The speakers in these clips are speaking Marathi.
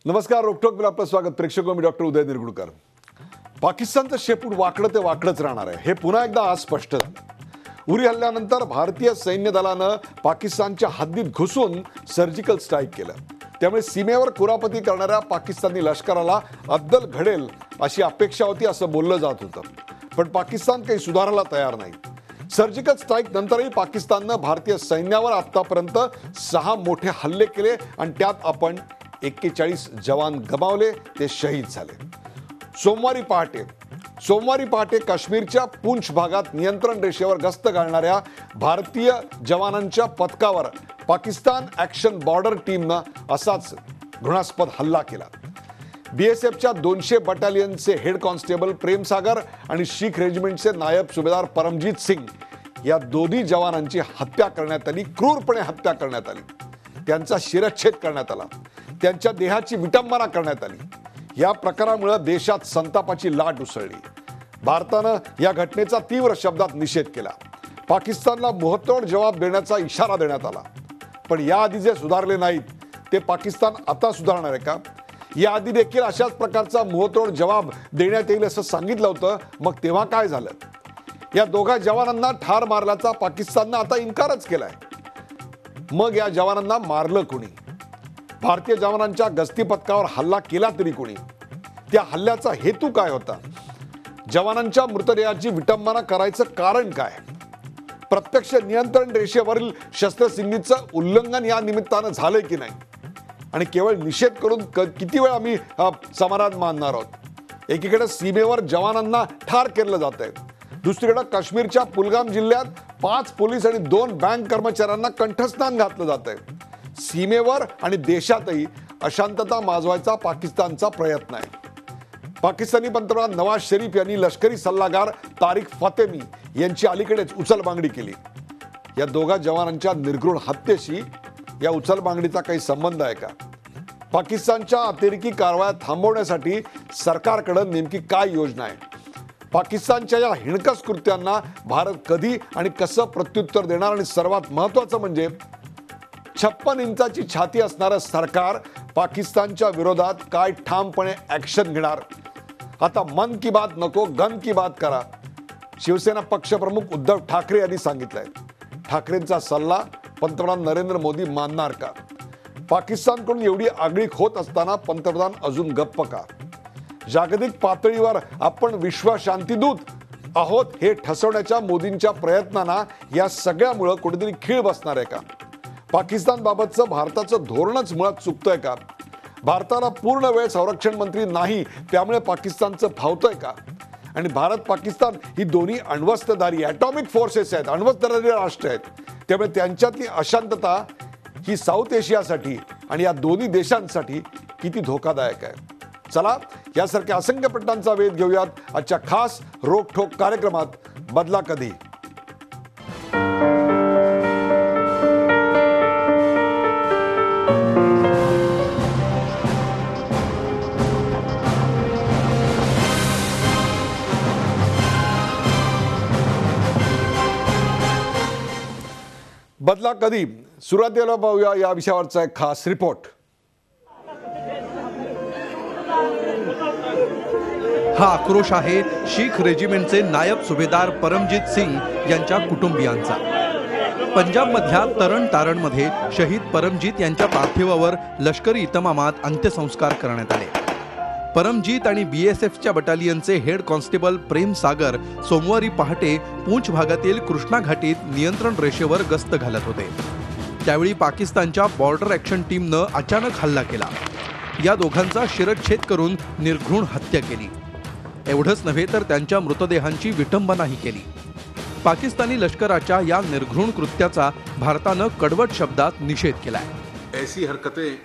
नमस्कार. रोकटोक आपलं स्वागत. प्रेक्षक मी डॉक्टर उदय निरगुडकर. पाकिस्तानचं शेपूट वाकडं ते वाकडंच राहणार आहे हे पुन्हा एकदा आज स्पष्ट झालं. उरी हल्ल्यानंतर भारतीय सैन्य दलानं पाकिस्तानच्या हद्दीत घुसून सर्जिकल स्ट्राईक केलं. त्यामुळे सीमेवर कुरापती करणाऱ्या पाकिस्तानी लष्कराला अद्दल घडेल अशी अपेक्षा होती असं बोललं जात होतं. पण पाकिस्तान काही सुधारायला तयार नाही. सर्जिकल स्ट्राईक नंतरही पाकिस्ताननं भारतीय सैन्यावर आतापर्यंत 6 मोठे हल्ले केले आणि त्यात आपण 41 जवान गमावले, ते शहीद झाले. सोमवारी पहाटे काश्मीरच्या पूंछ भागात नियंत्रण रेषेवर गस्त घालणाऱ्या भारतीय जवानांच्या पथकावर पाकिस्तान ॲक्शन बॉर्डर टीमनं असाच घृणास्पद हल्ला केला. BSFच्या 200 बटालियनचे हेड कॉन्स्टेबल प्रेम सागर आणि शीख रेजिमेंटचे नायब सुभेदार परमजीत सिंग या दोन्ही जवानांची हत्या करण्यात आली. क्रूरपणे हत्या करण्यात आली. त्यांचा शिरच्छेद करण्यात आला. त्यांच्या देहाची विटंबना करण्यात आली. या प्रकारामुळे देशात संतापाची लाट उसळली. भारतानं या घटनेचा तीव्र शब्दात निषेध केला. पाकिस्तानला मुहतोड जवाब देण्याचा इशारा देण्यात आला. पण याआधी जे सुधारले नाहीत ते पाकिस्तान आता सुधारणार आहे का? याआधी देखील अशाच प्रकारचा मुहतोड जवाब देण्यात येईल असं सांगितलं होतं. मग तेव्हा काय झालं? या दोघा जवानांना ठार मारल्याचा पाकिस्ताननं आता इन्कारच केलाय. मग या जवानांना मारलं कोणी? भारतीय जवानांच्या गस्ती पथकावर हल्ला केला तरी कोणी? त्या हल्ल्याचा हेतू काय होता? जवानांच्या मृतदेहाची विटंबना करायचं कारण काय? प्रत्यक्ष नियंत्रण रेषेवरील शस्त्रसंधीचं उल्लंघन या निमित्तानं झालंय की नाही? आणि केवळ निषेध करून किती वेळ आम्ही समाधान मानणार आहोत? एकीकडे सीमेवर जवानांना ठार केलं जात आहे. दुसरीकडे काश्मीरच्या कुलगाम जिल्ह्यात 5 पोलीस आणि 2 बँक कर्मचाऱ्यांना कंठस्नान घातलं जात आहे. सीमेवर आणि देशातही अशांतता माजवायचा पाकिस्तानचा प्रयत्न आहे. पाकिस्तानी पंतप्रधान नवाज शरीफ यांनी लष्करी सल्लागार तारिक फातेमी यांची अलीकडेच उचलबांगडी केली. या दोघा जवानांच्या निर्घृण हत्येशी या उचलबांगडीचा काही संबंध आहे का? पाकिस्तानच्या अतिरेकी कारवाया थांबवण्यासाठी सरकारकडे नेमकी काय योजना आहे? पाकिस्तानच्या या हिणकस कृत्यांना भारत कधी आणि कसं प्रत्युत्तर देणार? आणि सर्वात महत्त्वाचं म्हणजे 56 इंचाची छाती असणारं सरकार पाकिस्तानच्या विरोधात काय ठामपणे ॲक्शन घेणार? आता मन की बात नको, गन की बात करा, शिवसेना पक्षप्रमुख उद्धव ठाकरे यांनी सांगितलंय. ठाकरेंचा सल्ला पंतप्रधान नरेंद्र मोदी मानणार का? पाकिस्तानकडून एवढी आगळीक होत असताना पंतप्रधान अजून गप्प का? जागतिक पातळीवर आपण विश्व शांतीदूत आहोत हे ठसवण्याच्या मोदींच्या प्रयत्नांना या सगळ्यामुळे कुठेतरी खीळ बसणार आहे का? पाकिस्तान बाबतचं भारताचं धोरणच मुळात चुकतंय का? भारताला पूर्ण वेळ संरक्षण मंत्री नाही, त्यामुळे पाकिस्तानचं फावतंय का? आणि भारत पाकिस्तान ही दोन्ही अण्वस्त्रधारी ॲटॉमिक फोर्सेस आहेत, अण्वस्त्रधारी राष्ट्र आहेत. त्यामुळे त्यांच्यातली अशांतता ही साऊथ एशियासाठी आणि या दोन्ही देशांसाठी किती धोकादायक आहे. चला यासारख्या असंख्य प्रश्नांचा वेध घेऊयात आजच्या खास रोकठोक कार्यक्रमात बदला कधी. बदला कधी सुरुवातीला पाहूया या विषयावरचा एक खास रिपोर्ट. हा आक्रोश आहे शीख रेजिमेंटचे नायब सुभेदार परमजीत सिंग यांच्या कुटुंबियांचा. पंजाबमधल्या तरण तारणमध्ये शहीद परमजीत यांच्या पार्थिवावर लष्करी इतमामात अंत्यसंस्कार करण्यात आले. परमजीत आणि BSFच्या बटालियनचे हेड कॉन्स्टेबल प्रेम सागर सोमवारी पहाटे पूंछ भागातील कृष्णा घाटीत नियंत्रण रेषेवर गस्त घालत होते. त्यावेळी पाकिस्तानच्या बॉर्डर ॲक्शन टीमनं अचानक हल्ला केला. या दोघांचा शिरच्छेद करून निर्घृण हत्या केली. एवढंच नव्हे तर त्यांच्या मृतदेहांची विटंबनाही केली. पाकिस्तानी लष्कराच्या या निर्घृण कृत्याचा भारतानं कडवट शब्दात निषेध केलाय. ऐसी हरकतें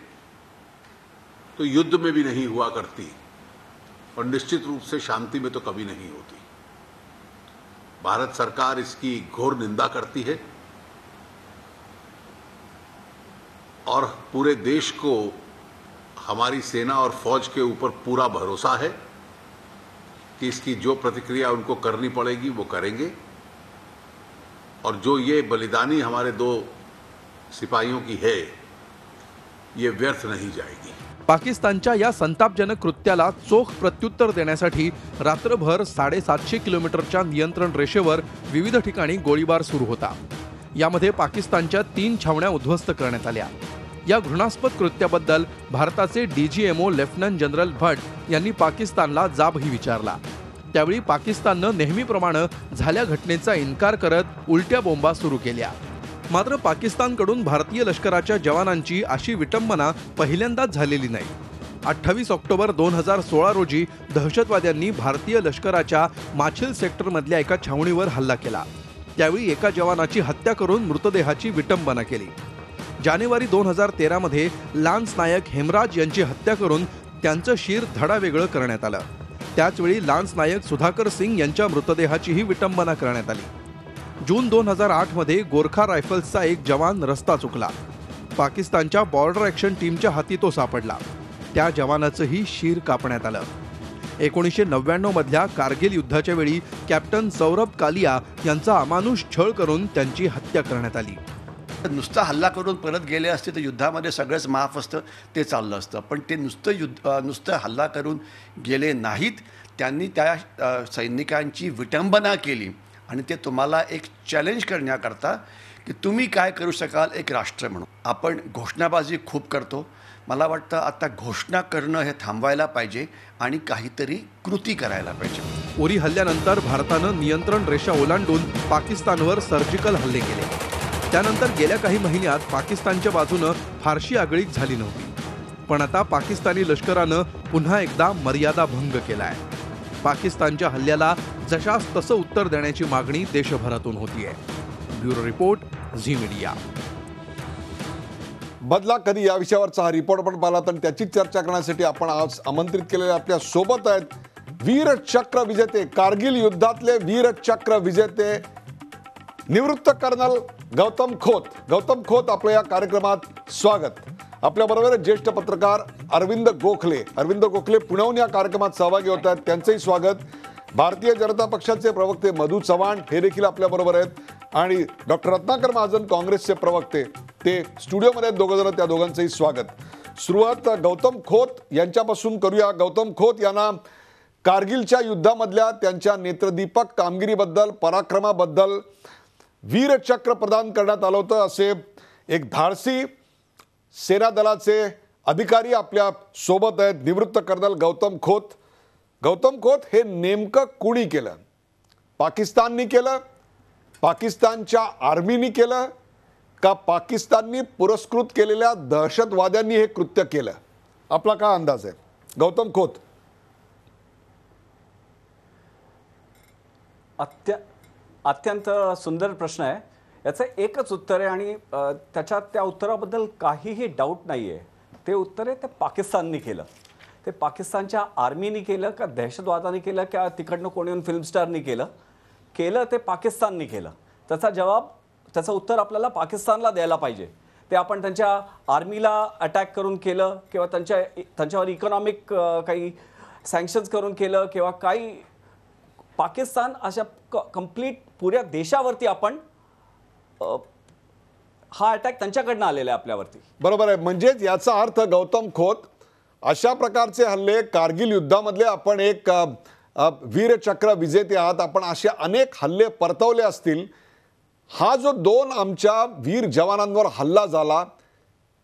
तो युद्ध में भी नहीं हुआ करती और निश्चित रूप से शांति में तो कभी नहीं होती. भारत सरकार इसकी घोर निंदा करती है और पूरे देश को हमारी सेना और फौज के ऊपर पूरा भरोसा है कि इसकी जो प्रतिक्रिया उनको करनी पड़ेगी वो करेंगे और जो ये बलिदानी हमारे 2 सिपाहियों की है ये व्यर्थ नहीं जाएगी. पाकिस्तानच्या या संतापजनक कृत्याला चोख प्रत्युत्तर देण्यासाठी रात्रभर 750 किलोमीटरच्या नियंत्रण रेषेवर विविध ठिकाणी गोळीबार सुरू होता. यामध्ये पाकिस्तानच्या 3 छावण्या उद्ध्वस्त करण्यात आल्या. या घृणास्पद कृत्याबद्दल भारताचे DGMO लेफ्टनंट जनरल भट्ट यांनी पाकिस्तानला जाबही विचारला. त्यावेळी पाकिस्ताननं नेहमीप्रमाणे झाल्या घटनेचा इन्कार करत उलट्या बोंबा सुरू केल्या. मात्र पाकिस्तानकडून भारतीय लष्कराच्या जवानांची अशी विटंबना पहिल्यांदाच झालेली नाही. 28 ऑक्टोबर 2016 रोजी दहशतवाद्यांनी भारतीय लष्कराच्या माछिल सेक्टरमधल्या एका छावणीवर हल्ला केला. त्यावेळी एका जवानाची हत्या करून मृतदेहाची विटंबना केली. जानेवारी 2013 मध्ये लान्स नायक हेमराज यांची हत्या करून त्यांचं शिर धडावेगळं करण्यात आलं. त्याचवेळी लान्स नायक सुधाकर सिंग यांच्या मृतदेहाचीही विटंबना करण्यात आली. जून 2008 मध्ये गोरखा रायफल्सचा एक जवान रस्ता चुकला. पाकिस्तानच्या बॉर्डर ॲक्शन टीमच्या हाती तो सापडला. त्या जवानाचंही शिर कापण्यात आलं. 1999 मधल्या कारगिल युद्धाच्या वेळी कॅप्टन सौरभ कालिया यांचा अमानुष छळ करून त्यांची हत्या करण्यात आली. नुसता हल्ला करून परत गेले असते तर युद्धामध्ये सगळंच माफ असतं, ते चाललं असतं. पण ते नुसतं हल्ला करून गेले नाहीत. त्यांनी त्या सैनिकांची विटंबना केली आणि ते तुम्हाला एक चॅलेंज करण्याकरता की तुम्ही काय करू शकाल एक राष्ट्र म्हणून. आपण घोषणाबाजी खूप करतो. मला वाटतं आता घोषणा करणं हे थांबवायला पाहिजे आणि काहीतरी कृती करायला पाहिजे. उरी हल्ल्यानंतर भारतानं नियंत्रण रेषा ओलांडून पाकिस्तानवर सर्जिकल हल्ले केले. त्यानंतर गेल्या काही महिन्यात पाकिस्तानच्या बाजूनं फारशी आगळीक झाली नव्हती. पण आता पाकिस्तानी लष्करानं पुन्हा एकदा मर्यादा भंग केलाय. पाकिस्तानच्या हल्ल्याला जशास तसं उत्तर देण्याची मागणी देशभरातून होतीये. Bureau report, Zee media. बदला कधी या विषयावरचा हा रिपोर्ट पण पाहिला तर त्याची चर्चा करण्यासाठी आपण आज आमंत्रित केलेले आपल्या सोबत आहेत वीरचक्र विजेते, कारगिल युद्धातले वीरचक्र विजेते निवृत्त कर्नल गौतम खोत. गौतम खोत, आपल्या या कार्यक्रमात स्वागत. आपल्याबरोबर ज्येष्ठ पत्रकार अरविंद गोखले. अरविंद गोखले पुण्याहून या कार्यक्रमात सहभागी होत आहेत, त्यांचंही स्वागत. भारतीय जनता पक्षाचे प्रवक्ते मधू चव्हाण हे देखील आपल्याबरोबर आहेत. आणि डॉक्टर रत्नाकर महाजन, काँग्रेसचे प्रवक्ते, ते स्टुडिओमध्ये आहेत दोघं जण, त्या दोघांचंही स्वागत. सुरुवात गौतम खोत यांच्यापासून करूया. गौतम खोत यांना कारगिलच्या युद्धामधल्या त्यांच्या नेत्रदीपक कामगिरीबद्दल, पराक्रमाबद्दल वीरचक्र प्रदान करण्यात आलं होतं. असे एक धाडसी सेना दलाचे अधिकारी आपल्या सोबत आहेत, निवृत्त कर्नल गौतम खोत. गौतम खोत हे नेमकं कुणी केलं? पाकिस्ताननी केलं, पाकिस्तानच्या आर्मीनी केलं, का पाकिस्ताननी पुरस्कृत केलेल्या दहशतवाद्यांनी हे कृत्य केलं? आपला काय अंदाज आहे गौतम खोत? अत्यंत सुंदर प्रश्न आहे. याचं एकच उत्तर आहे आणि त्या उत्तराबद्दल काहीही डाऊट नाही आहे. ते उत्तर आहे ते पाकिस्ताननी केलं. ते पाकिस्तानच्या आर्मीनी केलं का दहशतवादाने केलं का तिकडनं कोणी येऊन फिल्म स्टारनी केलं? केलं ते पाकिस्ताननी केलं. त्याचं उत्तर आपल्याला पाकिस्तानला द्यायला पाहिजे. ते आपण त्यांच्या आर्मीला अटॅक करून केलं किंवा त्यांच्यावर इकॉनॉमिक काही सँक्शन्स करून केलं किंवा काही पाकिस्तान अशा कंप्लीट पुऱ्या देशावरती आपण हा अटॅक त्यांच्याकडनं आलेला आहे आपल्यावरती. बरोबर आहे. म्हणजेच याचा अर्थ गौतम खोत, अशा प्रकारचे हल्ले कारगिल युद्धामधले आपण एक वीरचक्र विजेते आहात, आपण असे अनेक हल्ले परतवले असतील. हा जो 2 आमच्या वीर जवानांवर हल्ला झाला,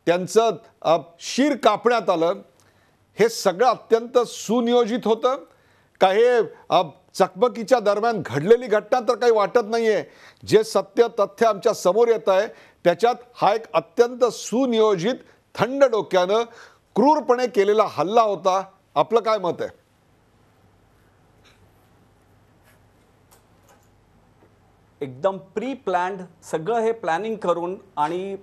त्यांचं शिर कापण्यात आलं, हे सगळं अत्यंत सुनियोजित होतं का? हे चकमकीच्या दरम्यान घडलेली घटना तर काही वाटत नाहीये. जे सत्य तथ्य आमच्या समोर येत आहे त्याच्यात हा एक अत्यंत सुनियोजित, थंड डोक्यानं, क्रूरपणे केलेला हल्ला होता. आपलं काय मत आहे? एकदम प्री प्लॅन्ड सगळं हे प्लॅनिंग करून आणि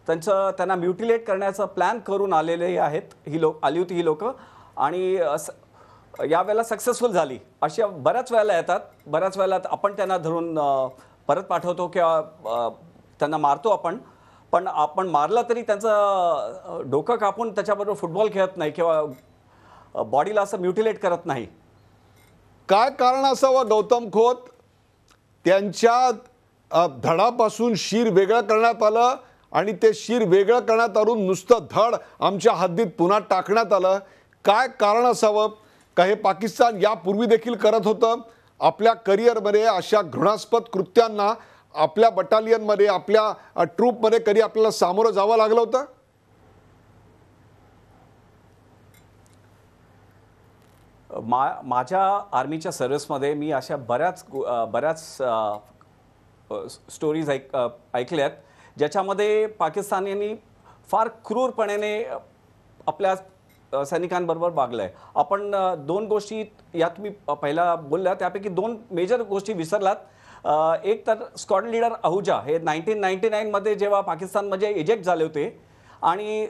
त्यांना म्युटिलेट करण्याचा प्लॅन करून आलेले आहेत आली होती ही लोक. आणि यावेळेला सक्सेसफुल झाली. अशा बऱ्याच वेळेला येतात, बऱ्याच वेळेला आपण त्यांना धरून परत पाठवतो किंवा त्यांना मारतो आपण. पण आपण मारलं तरी त्यांचं डोकं कापून त्याच्याबरोबर फुटबॉल खेळत नाही किंवा बॉडीला असं म्युटिलेट करत नाही. काय कारण असावं गौतम खोत? त्यांच्या धडापासून शिर वेगळं करण्यात आलं आणि ते शिर वेगळं करण्यात आलं, नुसतं धड आमच्या हद्दीत पुन्हा टाकण्यात आलं. काय कारण असावं? का हे पाकिस्तान यापूर्वी देखील करत होतं? आपल्या करिअरमध्ये अशा घृणास्पद कृत्यांना आपल्या बटालियनमध्ये, आपल्या ट्रूपमध्ये कधी आपल्याला सामोरं जावं लागलं होतं? माझ्या आर्मीच्या सर्व्हिसमध्ये मी अशा बऱ्याच स्टोरीज ऐकल्यात ज्याच्यामध्ये पाकिस्तानींनी फार क्रूरपणे आपल्या सैनिकांबरोबर वागलंय. आपण 2 गोष्टी या तुम्ही पहिला बोलल्या, त्यापैकी 2 मेजर गोष्टी विसरलात. एक तर स्क्वॉड लीडर अहुजा हे 1999 मध्ये जेव्हा पाकिस्तानमध्ये इजेक्ट झाले होते आणि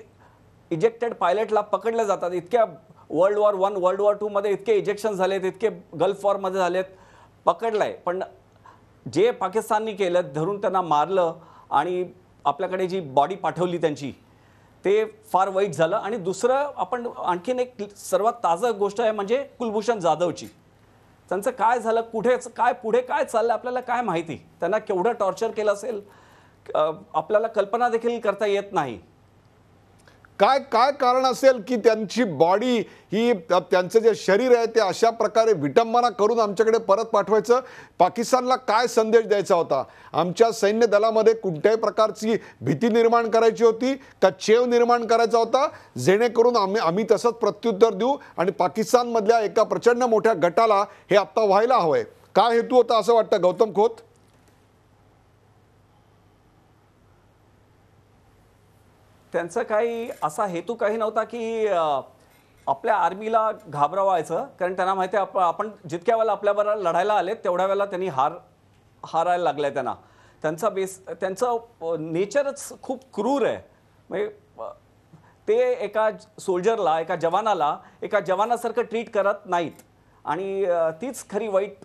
इजेक्टेड पायलटला पकडले जातात. इतक्या वर्ल्ड वॉर 1 वर्ल्ड वॉर 2 मध्ये इतके इजेक्शन झालेत, इतके गल्फ वॉरमध्ये झालेत, पकडलाय. पण जे पाकिस्ताननी केलं, धरून त्यांना मारलं आणि आपल्याकडे जी बॉडी पाठवली त्यांची, ते फार वाईट झालं. आणि दुसरं, आपण आणखीन एक सर्वात ताजा गोष्ट आहे म्हणजे कुलभूषण जाधवची. त्यांचं काय झालं, पुढे काय चाललं आपल्याला काय माहिती. त्यांना केवढं टॉर्चर केलं असेल आपल्याला कल्पना देखील करता येत नाही. काय काय कारण असेल की त्यांची बॉडी ही, त्यांचं जे शरीर आहे ते अशा प्रकारे विटंबना करून आमच्याकडे परत पाठवायचं? पाकिस्तानला काय संदेश द्यायचा होता? आमच्या सैन्य दलामध्ये कोणत्याही प्रकारची भीती निर्माण करायची होती का चेव निर्माण करायचा होता, जेणेकरून आम्ही तसंच प्रत्युत्तर देऊ आणि पाकिस्तानमधल्या एका प्रचंड मोठ्या गटाला हे आत्ता व्हायला हवंय? काय हेतू होता असं वाटतं गौतम खोत? त्यांचा काही असा हेतू काही नव्हता की आपल्या आर्मीला घाबरवायचं, कारण त्यांना माहिती आहे आपण जितक्या वेळेला आपल्याबरोबर लढायला आले तेवढ्या वेळेला त्यांनी हारायला लागलाय. त्यांचं नेचरच खूप क्रूर आहे. म्हणजे ते एका सोल्जरला, एका जवानासारखं ट्रीट करत नाहीत आणि तीच खरी वाईट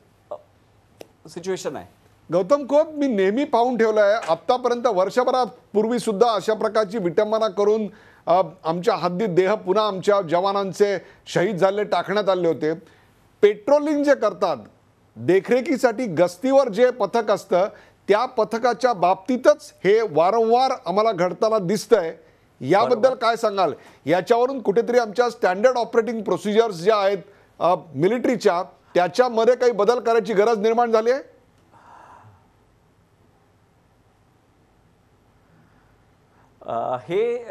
सिच्युएशन आहे. गौतम खोत, मी नेहमी पाहून ठेवलं आहे, आत्तापर्यंत वर्षभरापूर्वी सुद्धा अशा प्रकारची विटंबना करून आमच्या हद्दीत देह पुन्हा आमच्या जवानांचे शहीद झाले टाकण्यात आले होते. पेट्रोलिंग जे करतात, देखरेखीसाठी गस्तीवर जे पथक असतं, त्या पथकाच्या बाबतीतच हे वारंवार आम्हाला घडताना दिसतंय. याबद्दल काय सांगाल? याच्यावरून कुठेतरी आमच्या स्टँडर्ड ऑपरेटिंग प्रोसिजर्स ज्या आहेत मिलिटरीच्या, त्याच्यामध्ये काही बदल करायची गरज निर्माण झाली आहे? हे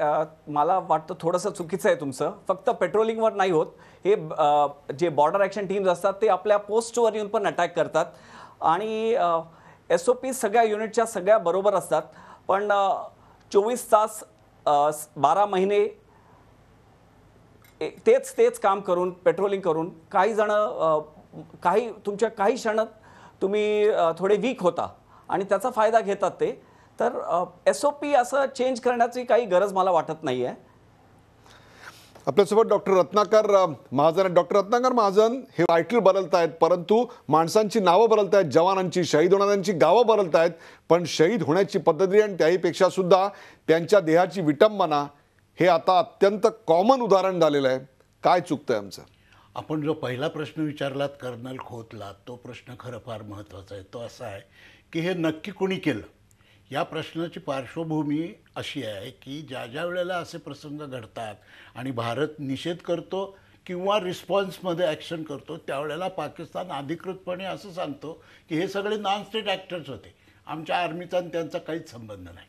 मला वाटतं थोडंसं चुकीचं आहे तुमचं. फक्त पेट्रोलिंगवर नाही होत हे. जे बॉर्डर ॲक्शन टीम्स असतात ते आपल्या पोस्टवर येऊन पण अटॅक करतात आणि SOP सगळ्या युनिटच्या सगळ्या बरोबर असतात. पण 24 तास 12 महिने तेच काम करून, पेट्रोलिंग करून काही क्षण तुम्ही थोडे वीक होता आणि त्याचा फायदा घेतात ते. तर SOP असं चेंज करण्याची काही गरज मला वाटत नाही आहे. आपल्यासोबत डॉक्टर रत्नाकर महाजन. डॉक्टर रत्नाकर महाजन, हे टायटल बदलत आहेत परंतु माणसांची नावं बदलत आहेत, जवानांची, शहीद होणाऱ्यांची गावं बदलत आहेत, पण शहीद होण्याची पद्धती आणि त्याहीपेक्षा सुद्धा त्यांच्या देहाची विटंबना हे आता अत्यंत कॉमन उदाहरण झालेलं आहे. काय चुकतंय आमचं? आपण जो पहिला प्रश्न विचारलात कर्नल खोतला, तो प्रश्न खरं फार महत्त्वाचा आहे. तो असा आहे की हे नक्की कोणी केलं? या प्रश्नाची पार्श्वभूमी अशी आहे की ज्या वेळेला असे प्रसंग घडतात आणि भारत निषेध करतो किंवा रिस्पॉन्समध्ये ॲक्शन करतो, त्यावेळेला पाकिस्तान अधिकृतपणे असं सांगतो की हे सगळे नॉन स्टेट ॲक्टर्स होते, आमच्या आर्मीचा आणि त्यांचा काहीच संबंध नाही.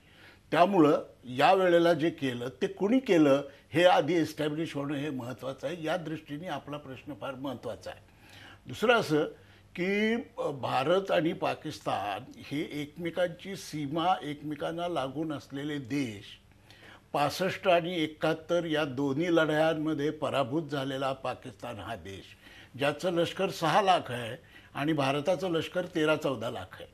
त्यामुळं या वेळेला जे केलं ते कुणी केलं हे आधी एस्टॅब्लिश होणं हे महत्त्वाचं आहे. या दृष्टीने आपला प्रश्न फार महत्त्वाचा आहे. दुसरं असं की भारत आणि पाकिस्तान हे एकमेकांची सीमा एकमेकांना लागून असलेले देश, 65 आणि 71 या दोन्ही लढायांमध्ये पराभूत झालेला पाकिस्तान हा देश, ज्याचं लष्कर 6 लाख आहे आणि भारताचं लष्कर 13-14 लाख आहे.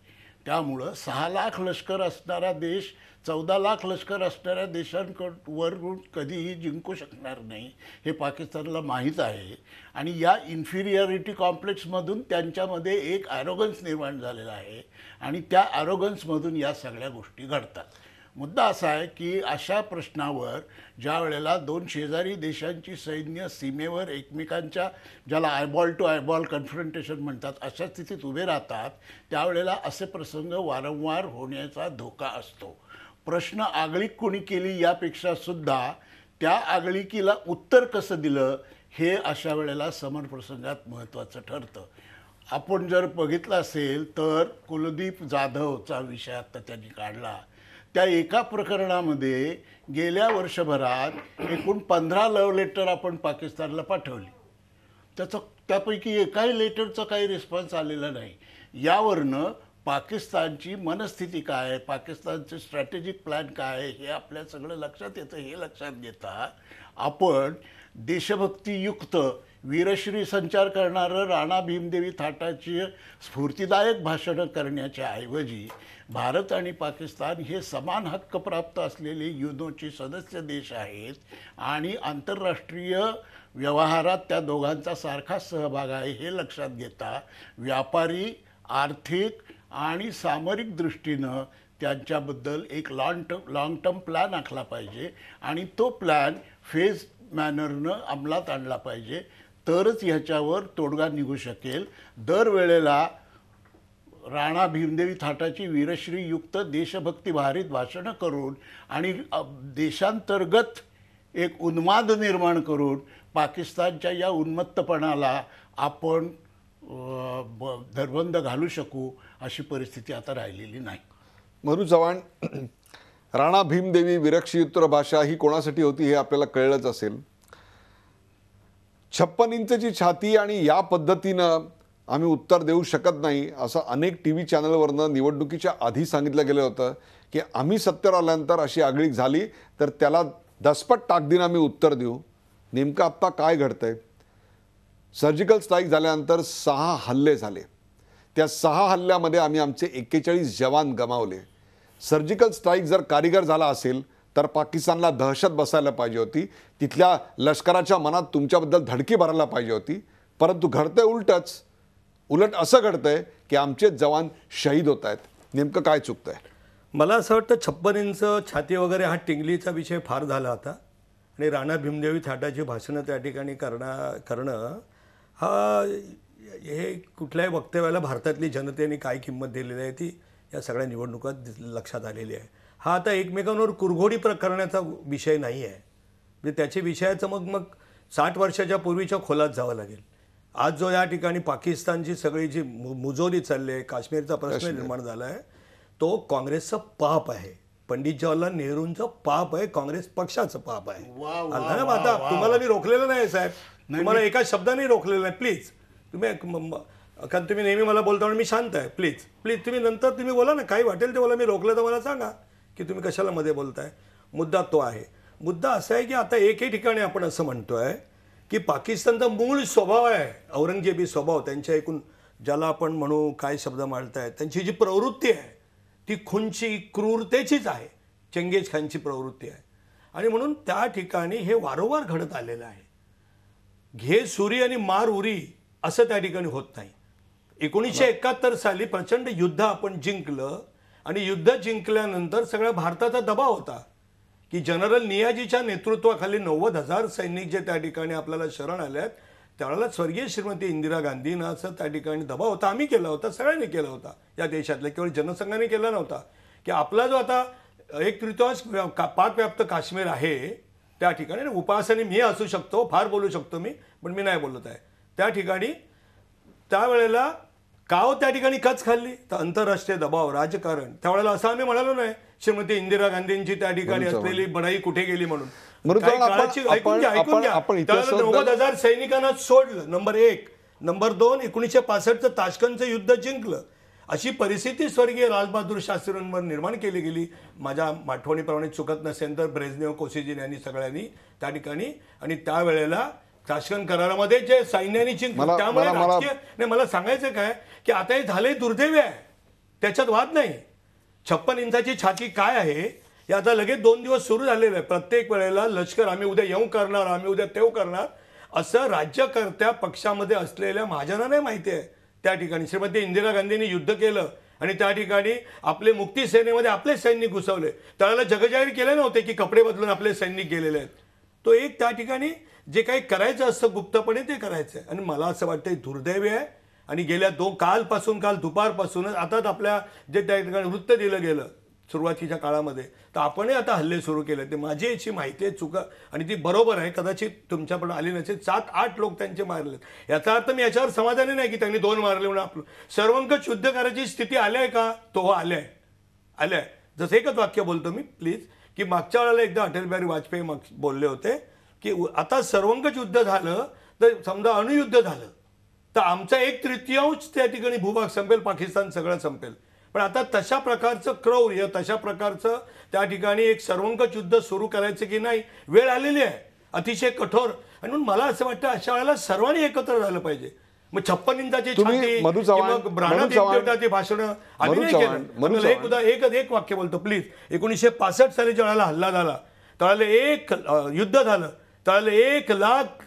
त्यामुळं 6 लाख लष्कर असणारा देश 14 लाख लष्कर असणाऱ्या देशांवरून कधीही जिंकू शकणार नाही हे पाकिस्तानला माहीत आहे. आणि या इन्फिरियरिटी कॉम्प्लेक्समधून त्यांच्यामध्ये एक ॲरोगन्स निर्माण झालेला आहे आणि त्या ॲरोगन्समधून या सगळ्या गोष्टी घडतात. मुद्दा असा आहे की अशा प्रश्नावर ज्या वेळेला 2 शेजारी देशांची सैन्य सीमेवर एकमेकांच्या, ज्याला आयबॉल टू आयबॉल कन्फ्रंटेशन म्हणतात, अशा स्थितीत उभे राहतात, त्यावेळेला असे प्रसंग वारंवार होण्याचा धोका असतो. प्रश्न आगळीक कोणी केली यापेक्षा सुद्धा त्या आगळीकीला उत्तर कसं दिलं हे अशा वेळेला समरप्रसंगात महत्त्वाचं ठरतं. आपण जर बघितलं असेल तर कुलदीप जाधवचा विषय आता त्यांनी काढला. त्या एका प्रकरणामध्ये गेल्या वर्षभरात एकूण 15 लव्ह लेटर आपण पाकिस्तानला पाठवली. त्यापैकी एकाही लेटरचा काही रिस्पॉन्स आलेला नाही. यावरनं पाकिस्तानची मनस्थिती काय आहे, पाकिस्तानचे स्ट्रॅटेजिक प्लॅन काय आहे हे आपल्या सगळं लक्षात येतं. हे लक्षात घेता आपण देशभक्तीयुक्त वीरश्री संचार करणारं राणा भीमदेवी थाटाची स्फूर्तिदायक भाषणं करण्याच्या ऐवजी भारत आणि पाकिस्तान हे समान हक्क प्राप्त असलेले युनोचे सदस्य देश आहेत आणि आंतरराष्ट्रीय व्यवहारात त्या दोघांचा सारखा सहभाग आहे हे लक्षात घेता व्यापारी, आर्थिक आणि सामरिक दृष्टीनं त्यांच्याबद्दल एक लॉंग टर्म प्लॅन आखला पाहिजे आणि तो प्लॅन फेज मॅनरनं अंमलात आणला पाहिजे. तरच ह्याच्यावर तोडगा निघू शकेल. दरवेळेला राणा भीमदेवी थाटाची वीरश्रीयुक्त देशभक्तिभारित भाषणं करून आणि देशांतर्गत एक उन्माद निर्माण करून पाकिस्तानच्या या उन्मत्तपणाला आपण धरबंद घालू शकू अशी परिस्थिती आता राहिलेली नाही. मधु चव्हाण, राणा भीमदेवी वीरश्रीयुक्त भाषा ही कोणासाठी होती हे आपल्याला कळलंच असेल. 56 इंचची छाती आणि या पद्धतीनं आम्ही उत्तर देऊ शकत नाही असं अनेक TV चॅनलवरनं निवडणुकीच्या आधी सांगितलं गेलं होतं की आम्ही सत्तेवर आल्यानंतर अशी आगळीक झाली तर त्याला दसपट ताकदीनं आम्ही उत्तर देऊ. नेमकं आत्ता काय घडतंय? सर्जिकल स्ट्राईक झाल्यानंतर 6 हल्ले झाले. त्या 6 हल्ल्यामध्ये आम्ही आमचे 41 जवान गमावले. सर्जिकल स्ट्राईक जर कारीगर झाला असेल तर पाकिस्तानला दहशत बसायला पाहिजे होती. तिथल्या लष्कराच्या मनात तुमच्याबद्दल धडकी भरायला पाहिजे होती. परंतु घडतंय उलटच. उलट असं घडतंय की आमचे जवान शहीद होत आहेत. नेमकं काय चुकतंय? मला असं वाटतं 56 इंच छाती वगैरे हा टिंगलीचा विषय फार झाला होता आणि राणा भीमदेवी थाटाची भाषणं त्या ठिकाणी करणं हा हे कुठल्याही वक्तव्याला भारतातली जनतेने काय किंमत दिलेली आहे ती या सगळ्या निवडणुकात लक्षात आलेली आहे. हा आता एकमेकांवर कुरघोडी करण्याचा विषय नाही आहे. म्हणजे त्याच्या विषयाचं मग 60 वर्षाच्या पूर्वीच्या खोलात जावं लागेल. आज जो या ठिकाणी पाकिस्तानची सगळी जी मुजोरी चालली आहे, काश्मीरचा प्रश्न निर्माण झाला आहे, तो काँग्रेसचं पाप आहे. पंडित जवाहरलाल नेहरूंचं पाप आहे, काँग्रेस पक्षाचं पाप आहे. आता तुम्हाला मी रोखलेलं नाही साहेब, तुम्हाला एका शब्दाने रोखलेलं नाही. प्लीज तुम्ही, कारण तुम्ही नेहमी मला बोलता म्हणून मी शांत आहे. प्लीज तुम्ही नंतर तुम्ही बोला ना, काही वाटेल ते बोला. मी रोखलं तर मला सांगा की तुम्ही कशाला मध्ये बोलताय. मुद्दा तो आहे. मुद्दा असा आहे की आता एकही ठिकाणी आपण असं म्हणतोय की पाकिस्तानचा मूळ स्वभाव आहे औरंगजेबी स्वभाव. त्यांच्या एकूण ज्याला आपण म्हणू काय शब्द मांडतायत, त्यांची जी प्रवृत्ती आहे ती खुंची क्रूरतेचीच आहे. चंगेज खानची प्रवृत्ती आहे आणि म्हणून त्या ठिकाणी हे वारंवार घडत आलेलं आहे. घे सुरी आणि मार उरी असं त्या ठिकाणी होत नाही. 1971 साली प्रचंड युद्ध आपण जिंकलं आणि युद्ध जिंकल्यानंतर सगळ्या भारताचा दबाव होता की जनरल नियाजीच्या नेतृत्वाखाली 90,000 सैनिक जे त्या ठिकाणी आपल्याला शरण आले आहेत, त्यावेळेला स्वर्गीय श्रीमती इंदिरा गांधींना असं त्या ठिकाणी दबाव होता. आम्ही केला होता, सगळ्यांनी केला होता या देशातल्या, केवळ जनसंघाने केला नव्हता. की आपला जो आता 1/3 पाकव्याप्त काश्मीर आहे त्या ठिकाणी उपासने मी असू शकतो, फार बोलू शकतो मी, पण मी नाही बोलत आहे. त्या ठिकाणी त्यावेळेला काव त्या ठिकाणी कच खाल्ली तर आंतरराष्ट्रीय दबाव, राजकारण. त्यावेळेला असं आम्ही म्हणालो नाही श्रीमती इंदिरा गांधींची त्या ठिकाणी असलेली बढाई कुठे गेली म्हणून. 90,000 सैनिकांना सोडलं, नंबर 1. नंबर 2, 1965चं ताशकंदचं युद्ध जिंकलं. अशी परिस्थिती स्वर्गीय लालबहादूर शास्त्रींवर निर्माण केली गेली. माझ्या आठवणीप्रमाणे चुकत नसेल तर ब्रेझनेव, कोसिजिन यांनी सगळ्यांनी त्या ठिकाणी. आणि त्यावेळेला ताशकंद करारामध्ये जे सैन्याने जिंकलं, त्यामुळे राजकीय नाही. मला सांगायचं काय की आता हे झालंय दुर्दैवी आहे, त्याच्यात वाद नाही. 56 इंचाची छाती काय आहे हे आता लगेच 2 दिवस सुरू झालेलं आहे. प्रत्येक वेळेला लष्कर आम्ही उद्या येऊ करणार, आम्ही उद्या तेव करणार असं राज्यकर्त्या पक्षामध्ये असलेल्या महाजनांना माहिती आहे. त्या ठिकाणी श्रीमती इंदिरा गांधींनी युद्ध केलं आणि त्या ठिकाणी आपले मुक्ती सेनेमध्ये आपले सैनिक घुसवले. त्यावेळेला जगजाहीर केले नव्हते की कपडे बदलून आपले सैनिक गेलेले आहेत. तो एक त्या ठिकाणी जे काही करायचं असतं गुप्तपणे ते करायचं आहे. आणि मला असं वाटतं दुर्दैवी आहे. आणि गेल्या काल दुपारपासूनच आता आपल्या जे त्या ठिकाणी वृत्त दिलं गेलं सुरुवातीच्या काळामध्ये, तर आपणही आता हल्ले सुरू केले. ते माझी याची माहिती आहे चुका आणि ती बरोबर आहे, कदाचित तुमच्याकडे आली नसेल. 7-8 लोक त्यांचे मारलेत. याचा अर्थ मी याच्यावर समाधानी नाही की त्यांनी 2 मारले म्हणून आपलं सर्वंकष युद्ध करायची स्थिती आली आहे का? तो आल्या. जसं एकच वाक्य बोलतो मी प्लीज, की मागच्या वेळेला एकदा अटल बिहारी वाजपेयी बोलले होते की आता सर्वंकष युद्ध झालं तर समजा अणुयुद्ध झालं तर आमचा 1/3 त्या ठिकाणी भूभाग संपेल, पाकिस्तान सगळं संपेल. पण आता तशा प्रकारचं क्रौर्य, तशा प्रकारचं त्या ठिकाणी एक सर्वंकष युद्ध सुरू करायचं की नाही, वेळ आलेली आहे अतिशय कठोर. आणि म्हणून मला असं वाटतं अशा वेळेला सर्वांनी एकत्र झालं पाहिजे. मग 56 इंचाची छाती, मधु चव्हाण, मग राणा देवदेवताची भाषणं आम्ही नाही केलं. एक वाक्य बोलतो प्लीज. 1965 साली ज्यावेळेला हल्ला झाला त्यावेळेला युद्ध झालं, त्यावेळेला 1 लाख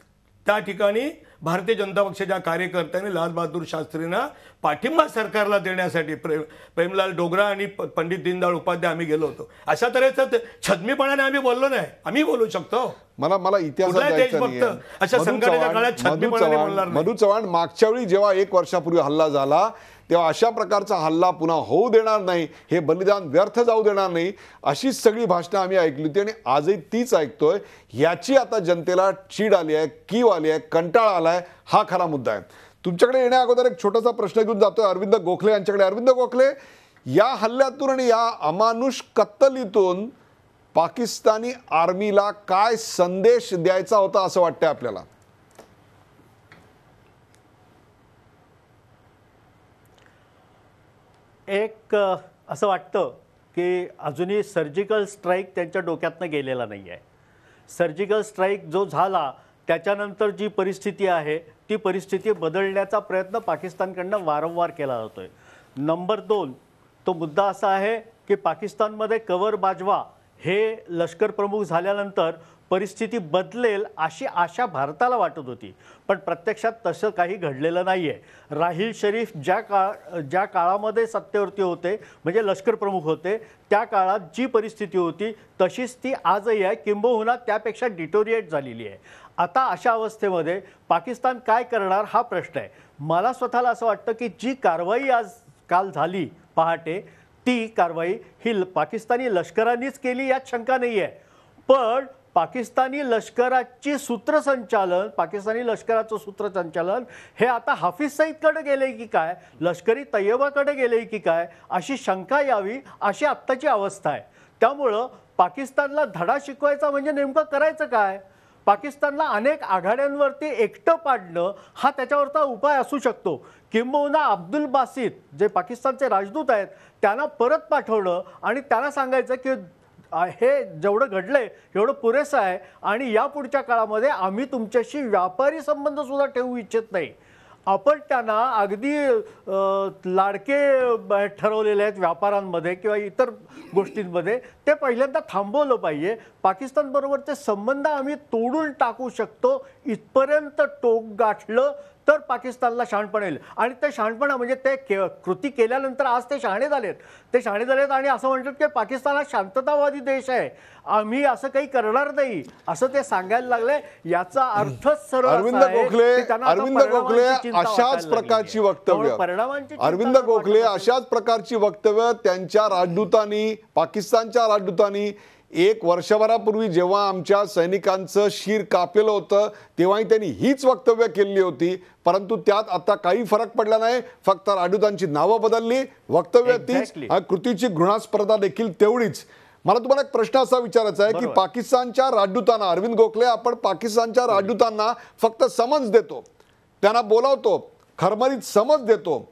त्या ठिकाणी भारतीय जनता पक्षाच्या कार्यकर्त्यांनी लाल बहादूर शास्त्रींना पाठिंबा सरकारला देण्यासाठी प्रेमलाल डोगरा आणि पंडित दीनदयाळ उपाध्याय आम्ही गेलो होतो. अशा तऱ्हेचं छद्मीपणाने आम्ही बोललो नाही, आम्ही बोलू शकतो. मला इतिहासात जायचं नाहीये. अशा संकटाच्या काळात छद्मीपणाने बोलणार नाही. मधु चव्हाण, मागच्या वेळी जेव्हा 1 वर्षापूर्वी हल्ला झाला तेव्हा अशा प्रकारचा हल्ला पुन्हा होऊ देणार नाही, हे बलिदान व्यर्थ जाऊ देणार नाही, अशीच सगळी भाषणं आम्ही ऐकली होती आणि आजही तीच ऐकतोय. याची आता जनतेला चीड आली आहे, कीव आली आहे, कंटाळा आलाय. हा खरा मुद्दा आहे. तुमच्याकडे येण्या अगोदर एक छोटासा प्रश्न घेऊन जातोय अरविंद गोखले यांच्याकडे. अरविंद गोखले, या हल्ल्यातून आणि या अमानुष कत्तलीतून पाकिस्तानी आर्मीला काय संदेश द्यायचा होता असं वाटतंय आपल्याला? एक असं वाटतं की अजूनही सर्जिकल स्ट्राईक त्यांच्या डोक्यातनं गेलेला नाही आहे. सर्जिकल स्ट्राईक जो झाला त्याच्यानंतर जी परिस्थिती आहे ती परिस्थिती बदलण्याचा प्रयत्न पाकिस्तानकडनं वारंवार केला जातोय. नंबर 2, तो मुद्दा असा आहे की पाकिस्तानमध्ये कंवर बाजवा हे लष्कर प्रमुख झाल्यानंतर परिस्थिती बदलेल अशी आशा भारताला वाटत होती, पण प्रत्यक्षात तसं काही घडलेलं नाही आहे. राहील शरीफ ज्या काळामध्ये सत्तेवरती होते म्हणजे लष्कर प्रमुख होते त्या काळात जी परिस्थिती होती तशीच ती आजही आहे, किंबहुना त्यापेक्षा डिटोरिएट झालेली आहे. आता अशा अवस्थेमध्ये पाकिस्तान काय करणार हा प्रश्न आहे. मला स्वतःला असं वाटतं की जी कारवाई काल झाली पहाटे, ती कारवाई ही पाकिस्तानी लष्करानेच केली यात शंका नाही आहे. पण पाकिस्तानी लष्कराची सूत्रसंचालन, पाकिस्तानी लष्कराचं सूत्रसंचालन हे आता हाफिज सईदकडे गेले की काय, लष्करी तय्यबाकडे गेले की काय अशी शंका यावी अशी आत्ताची अवस्था आहे. त्यामुळं पाकिस्तानला धडा शिकवायचा म्हणजे नेमकं करायचं काय? पाकिस्तानला अनेक आघाड्यांवरती एकटं पाडणं हा त्याच्यावरचा उपाय असू शकतो. किंबहुना अब्दुल बासित जे पाकिस्तानचे राजदूत आहेत त्यांना परत पाठवणं आणि त्यांना सांगायचं की हे जेवढं घडलंय एवढं पुरेसं आहे आणि यापुढच्या काळामध्ये आम्ही तुमच्याशी व्यापारी संबंध सुद्धा ठेवू इच्छित नाही. आपण त्यांना अगदी लाडके ठरवलेले आहेत व्यापारांमध्ये किंवा इतर गोष्टींमध्ये, ते पहिल्यांदा थांबवलं पाहिजे. पाकिस्तानबरोबरचे संबंध आम्ही तोडून टाकू शकतो इथपर्यंत टोक गाठलं तर पाकिस्तानला शहाणपण येईल. आणि ते शहाणपणा म्हणजे ते कृती केल्यानंतर आज ते शहाणे झालेत आणि असं म्हणतात की पाकिस्तान हा शांततावादी देश आहे, आम्ही असं काही करणार नाही असं ते सांगायला लागले. याचा अर्थच सरळ अरविंद गोखले अशाच प्रकारची वक्तव्य त्यांच्या राजदूतांनी, पाकिस्तानच्या राजदूतांनी 1 वर्षभरापूर्वी जेव्हा आमच्या सैनिकांचं शीर कापलेलं होतं तेव्हाही त्यांनी हीच वक्तव्य केली होती. परंतु त्यात आता काही फरक पडला नाही, फक्त राजदूतांची नावं बदलली, वक्तव्य तीच, कृतीची घृणास्पर्धा देखील तेवढीच. मला तुम्हाला एक प्रश्न असा विचारायचा आहे की पाकिस्तानच्या राजदूतांना, अरविंद गोखले, आपण पाकिस्तानच्या राजदूतांना फक्त समज देतो, त्यांना बोलावतो, खरमरीत समज देतो,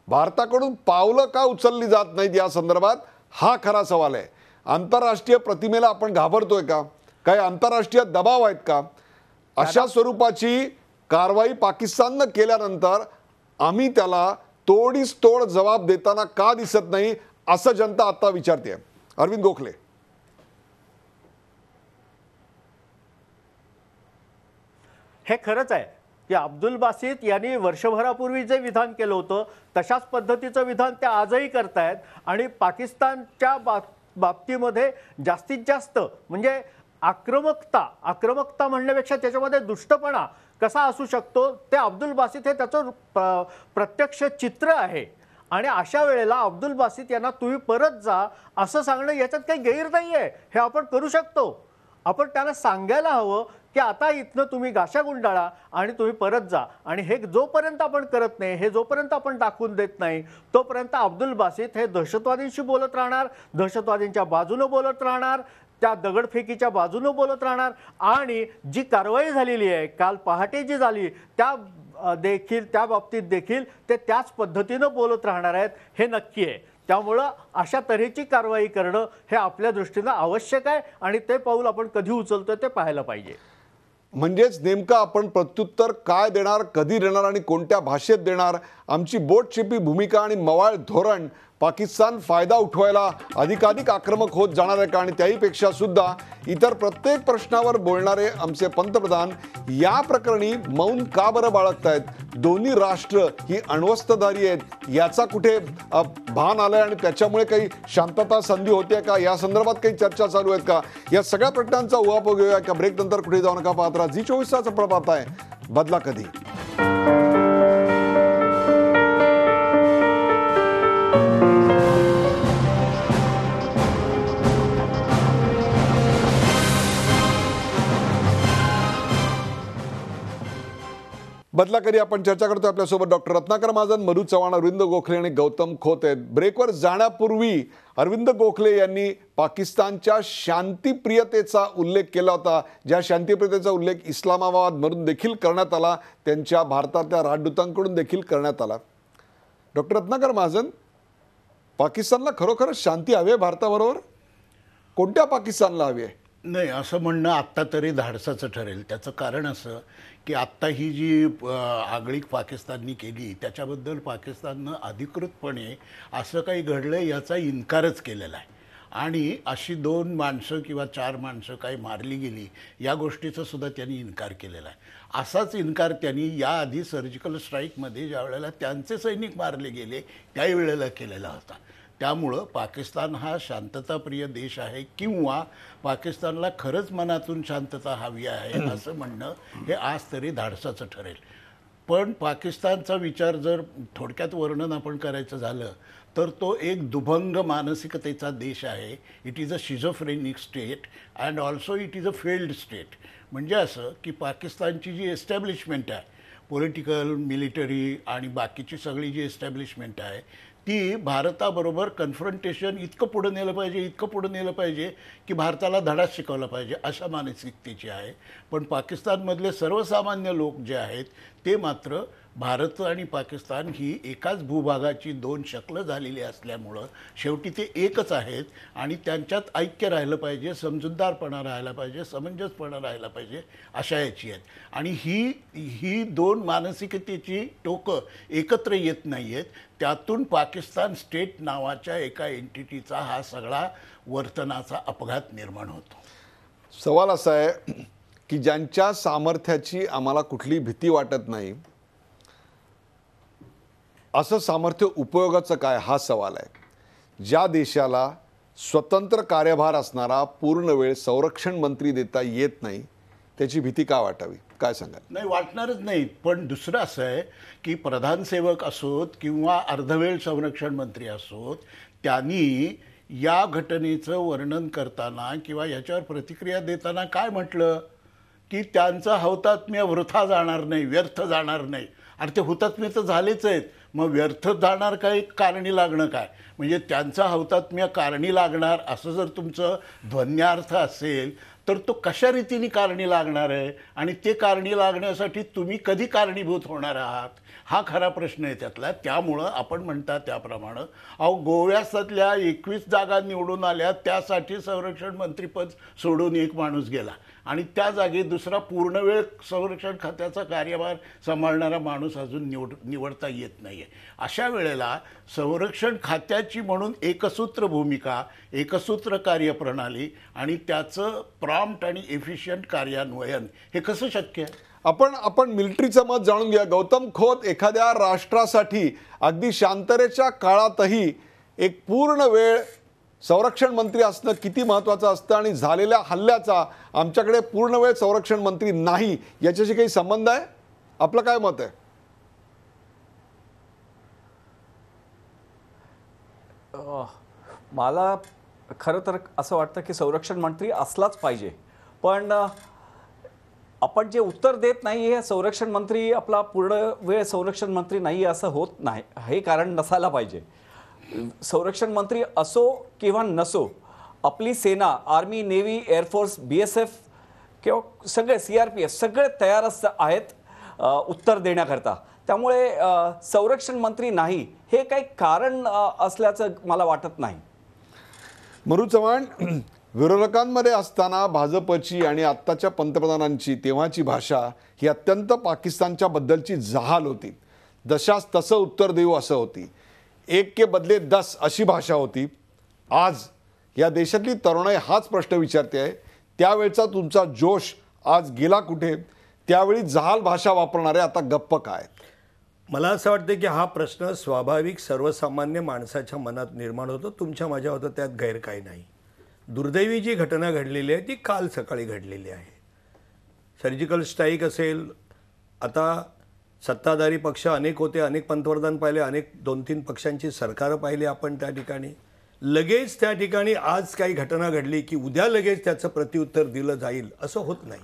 भारताकडून पावलं का उचलली जात नाहीत या संदर्भात? हा खरा सवाल आहे. आंतरराष्ट्रीय प्रतिमेला आपण घाबरतोय का? काही आंतरराष्ट्रीय दबाव आहेत का? अशा स्वरूपाची कारवाई पाकिस्ताननं केल्यानंतर आम्ही त्याला तोडीस तोड जबाब देताना का दिसत नाही असं जनता आता विचारते. अरविंद गोखले, हे खरंच आहे की अब्दुल बासित यांनी वर्षभरापूर्वी जे विधान केलं होतं तशाच पद्धतीचं विधान ते आजही करतायत. आणि पाकिस्तानच्या बाबतीमध्ये जास्तीत जास्त म्हणजे आक्रमकता म्हणण्यापेक्षा त्याच्यामध्ये दुष्टपणा कसा असू शकतो ते अब्दुल बासित हे त्याचं प्रत्यक्ष चित्र आहे. आणि अशा वेळेला अब्दुल बासित यांना तुम्ही परत जा असं सांगणं याच्यात काही गैर नाही आहे, हे आपण करू शकतो. आपण त्यांना सांगायला हवं की आता इथनं तुम्ही गाशा गुंडाळा आणि तुम्ही परत जा. आणि हे जोपर्यंत आपण करत नाही, हे जोपर्यंत आपण दाखवून देत नाही, तोपर्यंत अब्दुल बासित हे दहशतवाद्यांशी बोलत राहणार, दहशतवाद्यांच्या बाजूनं बोलत राहणार, त्या दगडफेकीच्या बाजूनं बोलत राहणार. आणि जी कारवाई झालेली आहे काल पहाटे जी झाली त्या बाबतीत देखील ते त्याच पद्धतीनं बोलत राहणार आहेत, हे नक्की आहे. त्यामुळं अशा तऱ्हेची कारवाई करणं हे आपल्या दृष्टीनं आवश्यक आहे आणि ते पाऊल आपण कधी उचलतोय ते पाहायला पाहिजे. म्हणजेच नेमकं आपण प्रत्युत्तर काय देणार, कधी देणार आणि कोणत्या भाषेत देणार, आमची बोटचेपी भूमिका आणि मवाळ धोरण पाकिस्तान फायदा उठवायला अधिकाधिक आक्रमक होत जाणार आहे का, आणि त्याहीपेक्षा सुद्धा इतर प्रत्येक प्रश्नावर बोलणारे आमचे पंतप्रधान या प्रकरणी मौन का बरं बाळगतायत. दोन्ही राष्ट्र ही अण्वस्त्रधारी आहेत, याचा कुठे भान आलंय आणि त्याच्यामुळे काही शांतता संधी होते का, या संदर्भात काही चर्चा चालू आहेत का, या सगळ्या प्रश्नांचा उहापोह घेऊया. का ब्रेक नंतर कुठे जाऊ नका, पाहत राहा झी 24 तास. आपण पाहताय बदला कधी. बदला कधी आपण चर्चा करतो. आपल्यासोबत डॉक्टर रत्नाकर महाजन, मधु चव्हाण, अरविंद गोखले आणि गौतम खोत आहेत. ब्रेकवर जाण्यापूर्वी अरविंद गोखले यांनी पाकिस्तानच्या शांतिप्रियतेचा उल्लेख केला होता, ज्या शांतिप्रियतेचा उल्लेख इस्लामाबादमधून देखील करण्यात आला, त्यांच्या भारतातल्या राजदूतांकडून देखील करण्यात आला. डॉक्टर रत्नाकर महाजन, पाकिस्तानला खरोखरच शांती हवी आहे भारताबरोबर? कोणत्या पाकिस्तानला हवी आहे? नाही, असं म्हणणं आत्ता तरी धाडसाचं ठरेल. त्याचं कारण असं की आत्ता ही जी आगळीक पाकिस्ताननी केली त्याच्याबद्दल पाकिस्ताननं अधिकृतपणे असं काही घडलं याचा इन्कारच केलेला आहे. आणि अशी 2 माणसं किंवा 4 माणसं काही मारली गेली या गोष्टीचा सुद्धा त्यांनी इन्कार केलेला आहे. असाच इन्कार त्यांनी याआधी सर्जिकल स्ट्राईकमध्ये ज्या वेळेला त्यांचे सैनिक मारले गेले त्याही वेळेला केलेला होता. त्यामुळं पाकिस्तान हा शांतताप्रिय देश आहे किंवा पाकिस्तानला खरंच मनातून शांतता हवी आहे असं म्हणणं हे आज तरी धाडसाचं ठरेल. पण पाकिस्तानचा विचार जर थोडक्यात वर्णन आपण करायचं झालं तर तो एक दुभंग मानसिकतेचा देश आहे. It is a schizophrenic state and also it is a failed state. म्हणजे असं की पाकिस्तानची जी एस्टॅब्लिशमेंट आहे, पॉलिटिकल, मिलिटरी आणि बाकीची सगळी जी एस्टॅब्लिशमेंट आहे ती भारताबरोबर कन्फ्रंटेशन इतकं पुढं नेलं पाहिजे की भारताला धडाच शिकवला पाहिजे अशा मानसिकतेची आहे. पण पाकिस्तानमधले सर्वसामान्य लोक जे आहेत ते मात्र भारत आणि पाकिस्तान ही एकाच भूभागाची 2 शकलं झालेली असल्यामुळं शेवटी ते एकच आहेत आणि त्यांच्यात ऐक्य राहिलं पाहिजे, समजूतदारपणा राहिला पाहिजे, समंजसपणा राहिला पाहिजे अशा याची आहेत. आणि ही 2 मानसिकतेची टोकं एकत्र येत नाही आहेत. त्यातून पाकिस्तान स्टेट नावाच्या एका एंटिटीचा हा सगळा वर्तनाचा अपघात निर्माण होतो. सवाल असा आहे की ज्यांच्या सामर्थ्याची आम्हाला कुठली भीती वाटत नाही असं सामर्थ्य उपयोगाचं काय, हा सवाल आहे. ज्या देशाला स्वतंत्र कार्यभार असणारा पूर्ण वेळ संरक्षण मंत्री देता येत नाही त्याची भीती का वाटावी, काय सांगाल? नाही, वाटणारच नाही. पण दुसरं असं आहे की प्रधान सेवक असोत किंवा अर्धवेळ संरक्षण मंत्री असोत, त्यांनी या घटनेचं वर्णन करताना किंवा याच्यावर प्रतिक्रिया देताना काय म्हटलं की त्यांचं हौतात्म्य वृथा जाणार नाही, व्यर्थ जाणार नाही. अरे ते हुतात्म्य तर झालेच आहेत, मग व्यर्थ जाणार काय, कारणी लागणं काय? म्हणजे त्यांचा हौतात्म्य कारणी लागणार असं जर तुमचं ध्वन्यार्थ असेल तर तो कशा रीतीने कारणी लागणार आहे आणि ते कारणी लागण्यासाठी तुम्ही कधी कारणीभूत होणार आहात हा खरा प्रश्न आहे त्यातला. त्यामुळं आपण म्हणता त्याप्रमाणे गोव्यातल्या 21 जागा निवडून आल्या त्यासाठी संरक्षण मंत्रीपद सोडून एक माणूस गेला आणि त्या जागी दुसरा पूर्णवेळ संरक्षण खात्याचा कार्यभार सांभाळणारा माणूस अजून निवडता येत नाही आहे. अशा वेळेला संरक्षण खात्याची म्हणून एकसूत्र भूमिका, एकसूत्र कार्यप्रणाली आणि त्याचं प्रॉम्प्ट आणि एफिशियंट कार्यान्वयन हे कसं शक्य आहे? आपण मिलिटरीचं मत जाणून घ्या. गौतम खोत, एखाद्या राष्ट्रासाठी अगदी शांततेच्या काळातही एक पूर्ण वेळ संरक्षण मंत्री असणं किती महत्त्वाचं असतं आणि झालेल्या हल्ल्याचा आमच्याकडे पूर्ण वेळ संरक्षण मंत्री नाही याच्याशी काही संबंध आहे? आपलं काय मत आहे? मला खरं तर असं वाटतं की संरक्षण मंत्री असलाच पाहिजे, पण आपण जे उत्तर देत नाही हे संरक्षण मंत्री आपला पूर्ण वेळ संरक्षण मंत्री नाही असं होत नाही, हे कारण नसायला पाहिजे. संरक्षण मंत्री असो किंवा नसो, आपली सेना, आर्मी, नेव्ही, एअरफोर्स, BSF किंवा सगळे CRPF सगळे तयारच आहेत उत्तर देण्याकरता. त्यामुळे संरक्षण मंत्री नाही हे काही कारण असल्याचं मला वाटत नाही. मरू चव्हाण, विरोधकांमध्ये असताना भाजपची आणि आत्ताच्या पंतप्रधानांची तेव्हाची भाषा ही अत्यंत पाकिस्तानच्या बद्दलची जहाल होती. जशास तसं उत्तर देऊ असं होती. 1 के बदले 10 अशी भाषा होती. आज या देशातली तरुणाई हाच प्रश्न विचारते आहे, त्यावेळचा तुमचा जोश आज गेला कुठे? त्यावेळी जहाल भाषा वापरणारे आता गप्प काय? मला असं वाटतं की हा प्रश्न स्वाभाविक सर्वसामान्य माणसाच्या मनात निर्माण होतो. तुमच्या माझ्या होतं, त्यात गैर काही नाही. दुर्दैवी जी घटना घडलेली आहे ती काल सकाळी घडलेली आहे. सर्जिकल स्ट्राईक असेल, आता सत्ताधारी पक्ष अनेक होते, अनेक पंतप्रधान पाहिले, अनेक 2-3 पक्षांची सरकारं पाहिली आपण त्या ठिकाणी. लगेच त्या ठिकाणी आज काही घटना घडली की उद्या लगेच त्याचं प्रत्युत्तर दिलं जाईल असं होत नाही.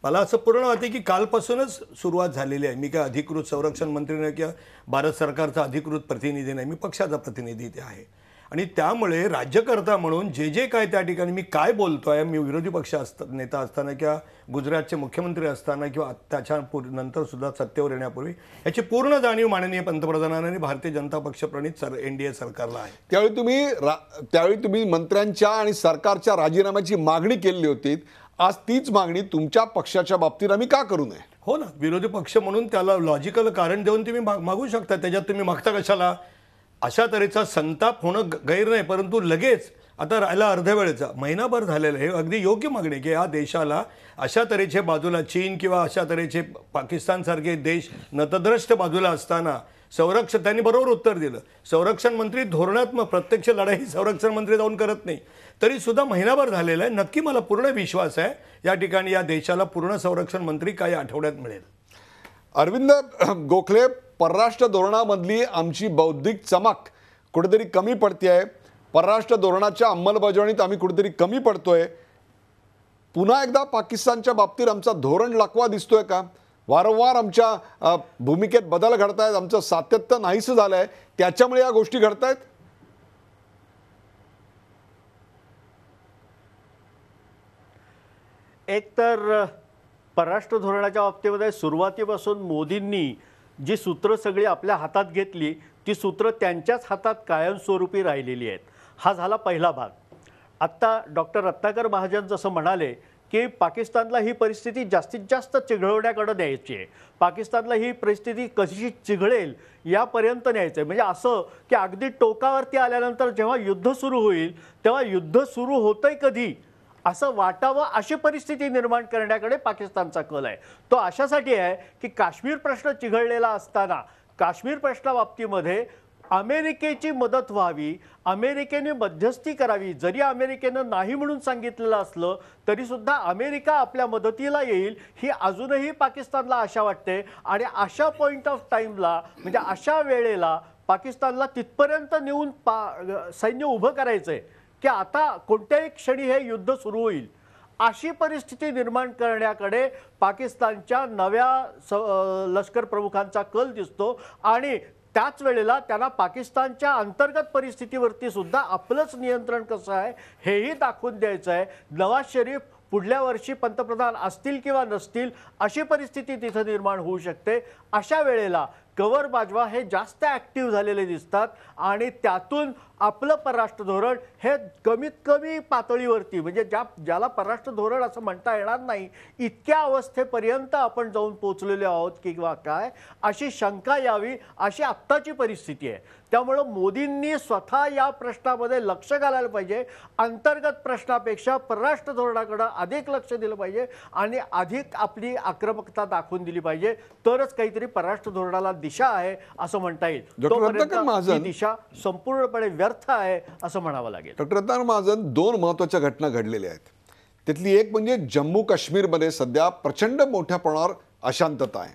मला असं पूर्ण वाटते की कालपासूनच सुरुवात झालेली आहे. मी काय अधिकृत संरक्षण मंत्री नाही किंवा भारत सरकारचा अधिकृत प्रतिनिधी नाही, मी पक्षाचा प्रतिनिधी ते आहे. आणि त्यामुळे राज्यकर्ता म्हणून जे जे काय त्या ठिकाणी मी काय बोलतो आहे, मी विरोधी पक्ष नेता असताना किंवा गुजरातचे मुख्यमंत्री असताना किंवा त्याच्या नंतरसुद्धा सत्तेवर येण्यापूर्वी याची पूर्ण जाणीव माननीय पंतप्रधानांनी आणि भारतीय जनता पक्ष प्रणित NDA सरकारला आहे. त्यावेळी तुम्ही मंत्र्यांच्या आणि सरकारच्या राजीनाम्याची मागणी केली होती. आज तीच मागणी तुमच्या पक्षाच्या बाबतीत आम्ही का करू नये? हो ना, विरोधी पक्ष म्हणून त्याला लॉजिकल कारण देऊन तुम्ही मागू शकता. त्याच्यात तुम्ही मागता कशाला? अशा तऱ्हेचा संताप होणं गैर नाही, परंतु लगेच आता राहिला अर्ध्या वेळेचा महिनाभर झालेला हे अगदी योग्य मागणी की या देशाला अशा तऱ्हेचे बाजूला चीन किंवा अशा तऱ्हेचे पाकिस्तानसारखे देश नतद्रष्ट बाजूला असताना संरक्षण त्यांनी बरोबर उत्तर दिलं. संरक्षण मंत्री धोरणात्मक प्रत्यक्ष लढाई संरक्षण मंत्री जाऊन करत नाही, तरी सुद्धा महिनाभर झालेला आहे. नक्की मला पूर्ण विश्वास आहे या ठिकाणी या देशाला पूर्ण संरक्षण मंत्री काही आठवड्यात मिळेल. अरविंद गोखले, परराष्ट्र धोरणामधली आमची बौद्धिक चमक कुठेतरी कमी पडते आहे. परराष्ट्र धोरणाच्या अंमलबजावणीत आम्ही कुठेतरी कमी पडतोय. पुन्हा एकदा पाकिस्तानच्या बाबतीत आमचा धोरण लकवा दिसतोय का? वारंवार आमच्या भूमिकेत बदल घडतायत, आमचं सातत्य नाहीसं झालंय, त्याच्यामुळे या गोष्टी घडतायत. एक तर परराष्ट्र धोरणाच्या बाबतीमध्ये सुरुवातीपासून मोदींनी जी सूत्र सगळी आपल्या हातात घेतली ती सूत्र त्यांच्याच हातात कायमस्वरूपी राहिलेली आहेत. हा झाला पहिला भाग. आत्ता डॉक्टर रत्नाकर महाजन जसं म्हणाले की पाकिस्तानला ही परिस्थिती जास्तीत जास्त चिघळवण्याकडे न्यायची आहे, पाकिस्तानला ही परिस्थिती कशी चिघळेल यापर्यंत न्यायचं आहे. म्हणजे असं की अगदी टोकावरती आल्यानंतर जेव्हा युद्ध सुरू होईल तेव्हा युद्ध सुरू होतंय कधी असं वाटावं अशी परिस्थिती निर्माण करण्याकडे पाकिस्तानचा कल आहे. तो अशासाठी आहे की काश्मीर प्रश्न चिघळलेला असताना काश्मीर प्रश्नाबाबतीमध्ये अमेरिकेची मदत व्हावी, अमेरिकेने मध्यस्थी करावी. जरी अमेरिकेनं नाही म्हणून सांगितलेलं असलं तरी सुद्धा अमेरिका आपल्या मदतीला येईल ही अजूनही पाकिस्तानला आशा वाटते. आणि अशा पॉईंट ऑफ टाईमला म्हणजे अशा वेळेला पाकिस्तानला तिथपर्यंत नेऊन सैन्य उभं करायचं आहे की आता कोणत्याही क्षणी हे युद्ध सुरू होईल अशी परिस्थिती निर्माण करण्याकडे पाकिस्तानच्या नव्या लष्कर प्रमुखांचा कल दिसतो. आणि त्याच वेळेला त्यांना पाकिस्तानच्या अंतर्गत परिस्थितीवरती सुद्धा आपलंच नियंत्रण कसं आहे हेही दाखवून द्यायचं आहे. नवाज शरीफ पुढल्या वर्षी पंतप्रधान असतील किंवा नसतील अशी परिस्थिती तिथं निर्माण होऊ शकते. अशा वेळेला कंवर बाजवा हे जास्त ॲक्टिव्ह झालेले दिसतात आणि त्यातून आपलं परराष्ट्र धोरण हे कमीत कमी पातळीवरती म्हणजे ज्याला परराष्ट्र धोरण असं म्हणता येणार नाही इतक्या अवस्थेपर्यंत आपण जाऊन पोचलेलो आहोत किंवा काय अशी शंका यावी अशी आत्ताची परिस्थिती आहे. त्यामुळं मोदींनी स्वतः या प्रश्नामध्ये लक्ष घालायला पाहिजे. अंतर्गत प्रश्नापेक्षा परराष्ट्र धोरणाकडे अधिक लक्ष दिलं पाहिजे आणि अधिक आपली आक्रमकता दाखवून दिली पाहिजे. तरच काहीतरी परराष्ट्र धोरणाला दिशा आहे असं म्हणता येईल. ही दिशा संपूर्णपणे व्यर्थ आहे असं म्हणावं लागेल. डॉक्टर रत्नाकर महाजन, 2 महत्त्वाच्या घटना घडलेल्या आहेत. त्यातली एक म्हणजे जम्मू काश्मीरमध्ये सध्या प्रचंड मोठ्या प्रमाणावर अशांतता आहे.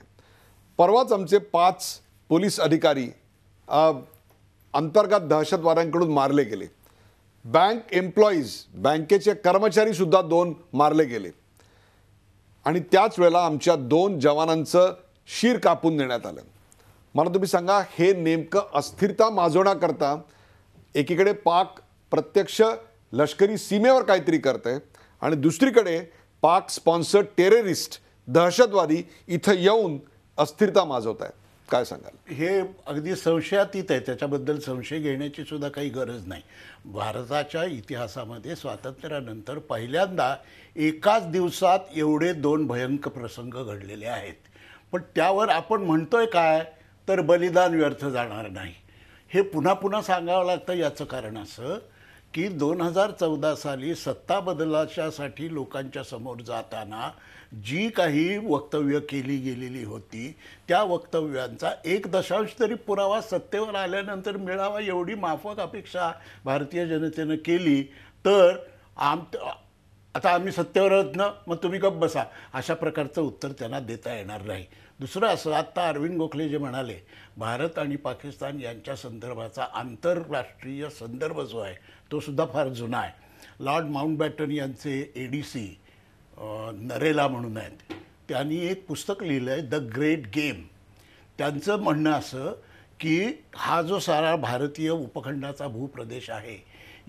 परवाच आमचे 5 पोलीस अधिकारी अंतर्गत दहशतवाद्यांकडून मारले गेले. बँक एम्प्लॉईज, बँकेचे कर्मचारी सुद्धा 2 मारले गेले. आणि त्याच वेळेला आमच्या 2 जवानांचं शीर कापून देण्यात आलं. मला तुम्ही सांगा, हे नेमकं अस्थिरता माजवण्याकरता एकीकडे पाक प्रत्यक्ष लष्करी सीमेवर काहीतरी करते आणि दुसरीकडे पाक स्पॉन्सर्ड टेररिस्ट, दहशतवादी इथं येऊन अस्थिरता माजवत आहेत. काय सांगाल? हे अगदी संशयातीत आहे, त्याच्याबद्दल संशय घेण्याची सुद्धा काही गरज नाही. भारताच्या इतिहासामध्ये स्वातंत्र्यानंतर पहिल्यांदा एकाच दिवसात एवढे 2 भयंकर प्रसंग घडलेले आहेत. पण त्यावर आपण म्हणतोय काय, तर बलिदान व्यर्थ जाणार नाही. हे पुन्हा पुन्हा सांगावं लागतं. याचं कारण असं की 2014 साली सत्ता बदलाच्यासाठी लोकांच्या समोर जाताना जी काही वक्तव्य केली गेलेली होती, त्या वक्तव्यांचा 1 तरी पुरावा सत्तेवर आल्यानंतर मिळावा एवढी माफक अपेक्षा भारतीय जनतेनं केली. तर आता आम्ही सत्तेवर आहोत ना, मग तुम्ही गप्प बसा, अशा प्रकारचं उत्तर त्यांना देता येणार नाही. दुसरं असं, आत्ता अरविंद गोखले जे म्हणाले, भारत आणि पाकिस्तान यांच्या संदर्भाचा आंतरराष्ट्रीय संदर्भ जो आहे तो सुद्धा फार जुना आहे. लॉर्ड माउंटबॅटन यांचे ADC नरेला म्हणून आहेत, त्यांनी एक पुस्तक लिहिलं आहे, द ग्रेट गेम. त्यांचं म्हणणं असं की हा जो सारा भारतीय उपखंडाचा भूप्रदेश आहे,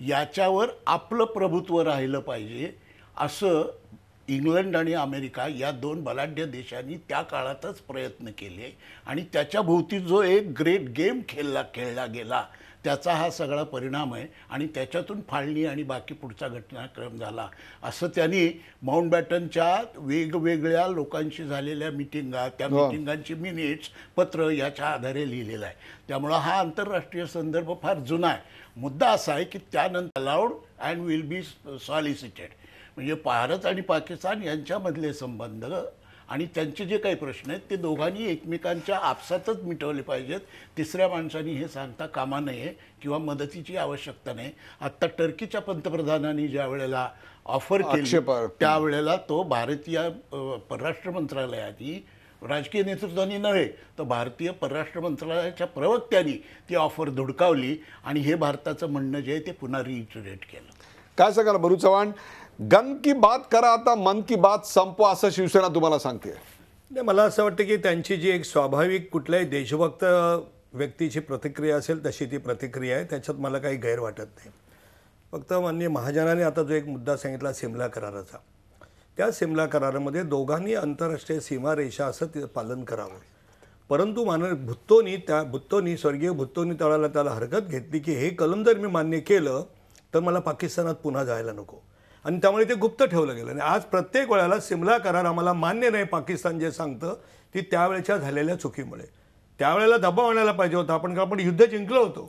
याच्यावर आपलं प्रभुत्व राहिलं पाहिजे, असं इंग्लंड आणि अमेरिका या 2 बलाढ्य देशांनी त्या काळातच प्रयत्न केले. आणि त्याच्या भोवती जो एक ग्रेट गेम खेळला गेला, त्याचा हा सगळा परिणाम आहे. आणि त्याच्यातून फाळणी आणि बाकी पुढचा घटनाक्रम झाला, असं त्यांनी माउंटबॅटनच्या वेगवेगळ्या लोकांशी झालेल्या मिटिंगा, त्या मिटिंगांची मिनिट्स, पत्र याच्या आधारे लिहिलेलं आहे. त्यामुळं हा आंतरराष्ट्रीय संदर्भ फार जुना आहे. मुद्दा असा आहे की त्यानंतर aloud and will be solicited, म्हणजे भारत आणि पाकिस्तान यांच्यामधले संबंध आणि त्यांचे जे काही प्रश्न आहेत ते दोघांनी एकमेकांच्या आपसातच मिटवले पाहिजेत. तिसऱ्या माणसांनी हे सांगता कामा नये किंवा मदतीची आवश्यकता नाही. आत्ता टर्कीच्या पंतप्रधानांनी ज्या वेळेला ऑफर केली, त्यावेळेला तो भारतीय परराष्ट्र मंत्रालयाने, राजकीय नेतृत्वानी नव्हे तर भारतीय परराष्ट्र मंत्रालयाच्या प्रवक्त्यांनी ती ऑफर धुडकावली आणि हे भारताचं म्हणणं जे आहे ते पुन्हा रिइटरेट केलं. काय सांगाल बरू चव्हाण? गन की बात करा, आता मन की बात संपवा, असं शिवसेना तुम्हाला सांगते. नाही, मला असं वाटतं की त्यांची जी एक स्वाभाविक कुठल्याही देशभक्त व्यक्तीची प्रतिक्रिया असेल तशी ती प्रतिक्रिया आहे, त्याच्यात मला काही गैर वाटत नाही. फक्त माननीय महाजनाने आता जो एक मुद्दा सांगितला सिमला कराराचा, त्या सिमला करारामध्ये दोघांनी आंतरराष्ट्रीय सीमारेषा असं ते पालन करावं. परंतु भुत्तोनी स्वर्गीय भुत्तोनी तळाला त्याला हरकत घेतली की हे कलम जर मी मान्य केलं तर मला पाकिस्तानात पुन्हा जायला नको, आणि त्यामुळे ते गुप्त ठेवलं गेलं. आणि आज प्रत्येक वेळेला सिमला करार आम्हाला मान्य नाही पाकिस्तान जे सांगतं, ती त्यावेळेच्या झालेल्या चुकीमुळे. त्यावेळेला दबाव आणायला पाहिजे होता आपण युद्ध जिंकलो होतो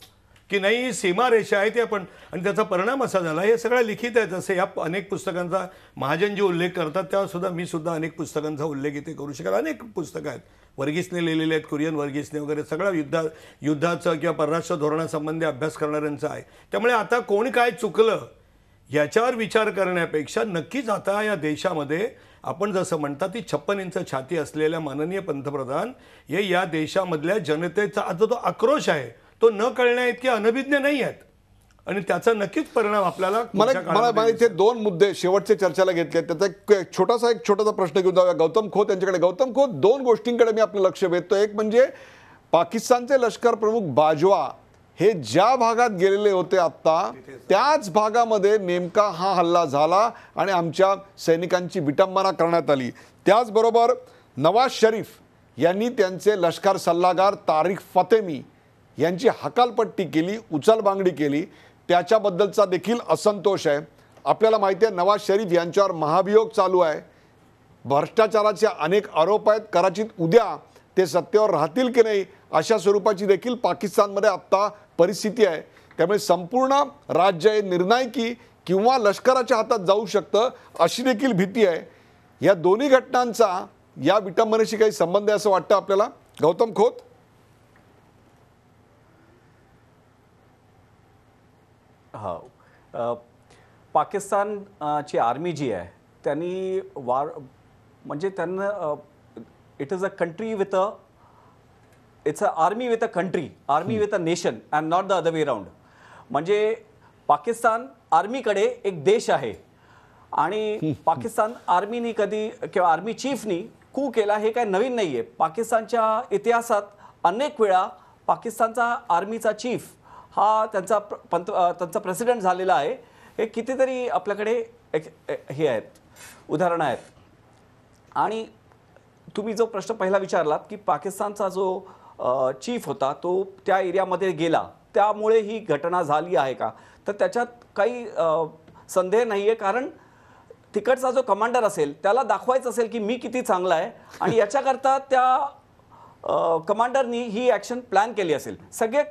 की नाही, सीमारेषा आहे ते आपण, आणि त्याचा परिणाम असा झाला. हे सगळं लिखित आहे. जसं या अनेक पुस्तकांचा महाजन जे उल्लेख करतात तेव्हा मी सुद्धा अनेक पुस्तकांचा उल्लेख इथे करू शकाल. अनेक पुस्तकं आहेत, वर्गीसने लिहिलेले आहेत, कुरियन वर्गीसने वगैरे, सगळं युद्धाचं किंवा परराष्ट्र धोरणासंबंधी अभ्यास करणाऱ्यांचं आहे. त्यामुळे आता कोण काय चुकलं याच्यावर विचार करण्यापेक्षा नक्कीच आता या देशामध्ये आपण जसं म्हणता ती 56 इंच छाती असलेल्या माननीय पंतप्रधान हे या देशामधल्या जनतेचा आता जो आक्रोश आहे तो न कळण्या इतके अनभिज्ञ नाही आहेत, आणि त्याचा नक्कीच परिणाम आपल्याला. मला इथे 2 मुद्दे शेवटचे चर्चेला घेतले. त्याचा एक छोटासा प्रश्न घेऊन जाऊया गौतम खोत यांच्याकडे. गौतम खोत, 2 गोष्टींकडे मी आपलं लक्ष वेधतो. एक म्हणजे पाकिस्तानचे लष्कर प्रमुख बाजवा हे ज्या भागात गेलेले होते आत्ता त्याच भागामध्ये नेमका हा हल्ला झाला आणि आमच्या सैनिकांची विटंबना करण्यात आली. त्याचबरोबर नवाज शरीफ यांनी त्यांचे लष्कर सल्लागार तारिक फतेमी यांची हकालपट्टी केली, उचलबांगडी केली, त्याच्याबद्दलचा देखील असंतोष आहे. आपल्याला माहिती आहे नवाज शरीफ यांच्यावर महाभियोग चालू आहे, भ्रष्टाचाराचे अनेक आरोप आहेत. कदाचित उद्या ते सत्तेवर राहतील की नाही अशा स्वरूपाची देखील पाकिस्तानमध्ये आत्ता परिस्थिती आहे. त्यामुळे संपूर्ण राज्य हे निर्णायकी किंवा लष्कराच्या हातात जाऊ शकतं अशी देखील भीती आहे. या दोन्ही घटनांचा या विटंबनेशी काही संबंध आहे असं वाटतं आपल्याला? गौतम खोत. हा, पाकिस्तानची आर्मी जी आहे त्यांनी म्हणजे त्यांना it is a country with a it's a army with a country, army with a nation and not the other way round. म्हणजे पाकिस्तान आर्मीकडे एक देश आहे आणि पाकिस्तान आर्मीनी कधी किंवा आर्मी चीफनी कू केला हे काय नवीन नाही आहे. पाकिस्तानच्या इतिहासात अनेक वेळा पाकिस्तानचा आर्मीचा चीफ हा त्यांचा प्रेसिडेंट झालेला आहे. हे कितीतरी आपल्याकडे हे आहेत, उदाहरणं आहेत. आणि तुम्ही जो प्रश्न पहिला विचारलात की पाकिस्तानचा जो चीफ होता तो त्या एरियामध्ये गेला त्यामुळे ही घटना झाली आहे का, तर त्याच्यात काही संदेह नाही आहे. कारण तिकडचा जो कमांडर असेल त्याला दाखवायचं असेल की मी किती चांगला आहे आणि याच्याकरता त्या कमांडरनी ही ॲक्शन प्लॅन केली असेल. सगळे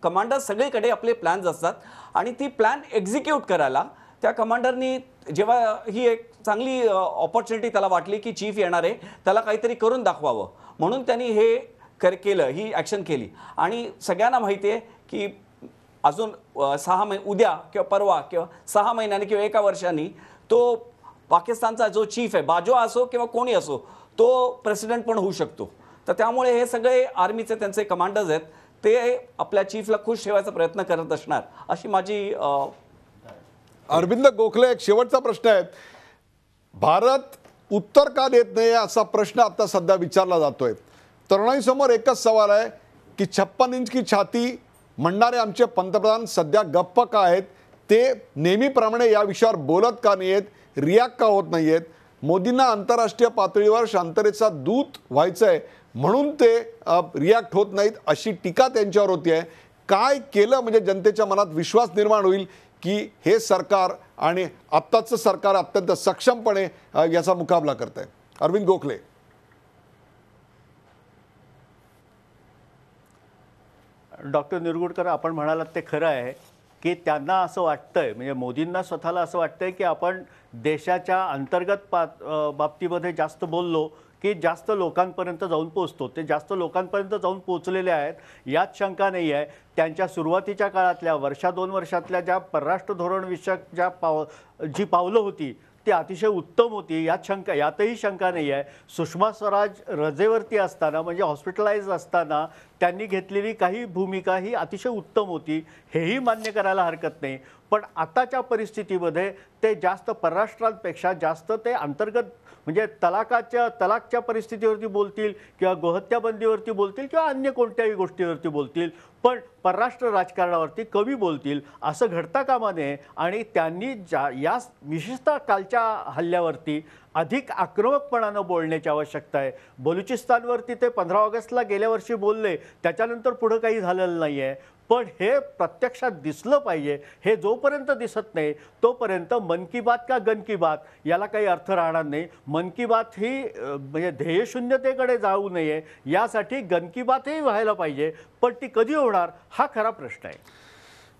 कमांडर्स सगळीकडे आपले प्लॅन्स असतात आणि ती प्लॅन एक्झिक्यूट करायला त्या कमांडरनी जेव्हा ही एक चांगली ऑपॉर्च्युनिटी त्याला वाटली की चीफ येणार आहे, त्याला काहीतरी करून दाखवावं म्हणून त्यांनी हे केलं, ही ॲक्शन केली. आणि सगळ्यांना माहिती आहे की अजून 6 महिने, उद्या किंवा परवा किंवा 6 महिन्यांनी किंवा 1 वर्षांनी तो पाकिस्तानचा जो चीफ आहे, बाजवा असो किंवा कोणी असो, तो प्रेसिडेंट पण होऊ शकतो. तर त्यामुळे हे सगळे आर्मीचे त्यांचे कमांडर्स आहेत, ते आपल्या चीफला खुश ठेवायचा प्रयत्न करत असणार अशी माझी. अरविंद गोखले, एक शेवटचा प्रश्न आहे. भारत उत्तर का देत नाही असा प्रश्न आता सध्या विचारला जातोय. तरुणाईसमोर एकच सवाल आहे की 56 इंच की छाती म्हणणारे आमचे पंतप्रधान सध्या गप्प का आहेत? ते नेहमीप्रमाणे या विषयावर बोलत का नाही आहेत, रिॲक्ट का होत नाही आहेत? मोदींना आंतरराष्ट्रीय पातळीवर शांततेचा दूत व्हायचं आहे म्हणून ते रिॲक्ट होत नाहीत अशी टीका त्यांच्यावर होती आहे. काय केलं म्हणजे जनतेच्या मनात विश्वास निर्माण होईल की हे सरकार आणि आत्ताचं सरकार अत्यंत सक्षमपणे याचा मुकाबला करत आहे? अरविंद गोखले. डॉक्टर निरगुडकर, आपण म्हणालात ते खरं आहे की त्यांना असं वाटतंय, म्हणजे मोदींना स्वतःला असं वाटतंय की आपण देशाच्या अंतर्गत बाबतीमध्ये जास्त बोललो की जास्त लोकांपर्यंत जाऊन पोचतो. ते जास्त लोकांपर्यंत जाऊन पोचलेले आहेत यात शंका नाही आहे. त्यांच्या सुरुवातीच्या काळातल्या 1-2 वर्षातल्या ज्या परराष्ट्र धोरण विषयक जी पावलं होती ती अतिशय उत्तम होती, यातही शंका नाही आहे. सुषमा स्वराज रजेवरती असताना, म्हणजे हॉस्पिटलाइज असताना त्यांनी घेतलेली काही भूमिका ही अतिशय उत्तम होती, हेही मान्य करायला हरकत नाही. पण आताच्या परिस्थितीमध्ये ते जास्त परराष्ट्रांपेक्षा जास्त ते अंतर्गत, म्हणजे तलाकच्या परिस्थितीवरती बोलतील किंवा गोहत्याबंदीवरती बोलतील किंवा अन्य कोणत्याही गोष्टीवरती बोलतील, पण परराष्ट्र राजकारणावरती कमी बोलतील असं घडता कामा नये. आणि त्यांनी या विशेषतः कालच्या हल्ल्यावरती अधिक आक्रमकपणानं बोलण्याची आवश्यकता आहे. बलुचिस्तानवरती ते 15 ऑगस्टला गेल्या वर्षी बोलले, त्याच्यानंतर पुढं काही झालेलं नाही आहे. पण हे प्रत्यक्षात दिसलं पाहिजे. हे जोपर्यंत दिसत नाही तोपर्यंत मन की बात का गन की बात याला काही अर्थ राहणार नाही. मन की बात ही म्हणजे ध्येयशून्यतेकडे जाऊ नये यासाठी गन की बातही व्हायला पाहिजे, पण ती कधी होणार हा खरा प्रश्न आहे.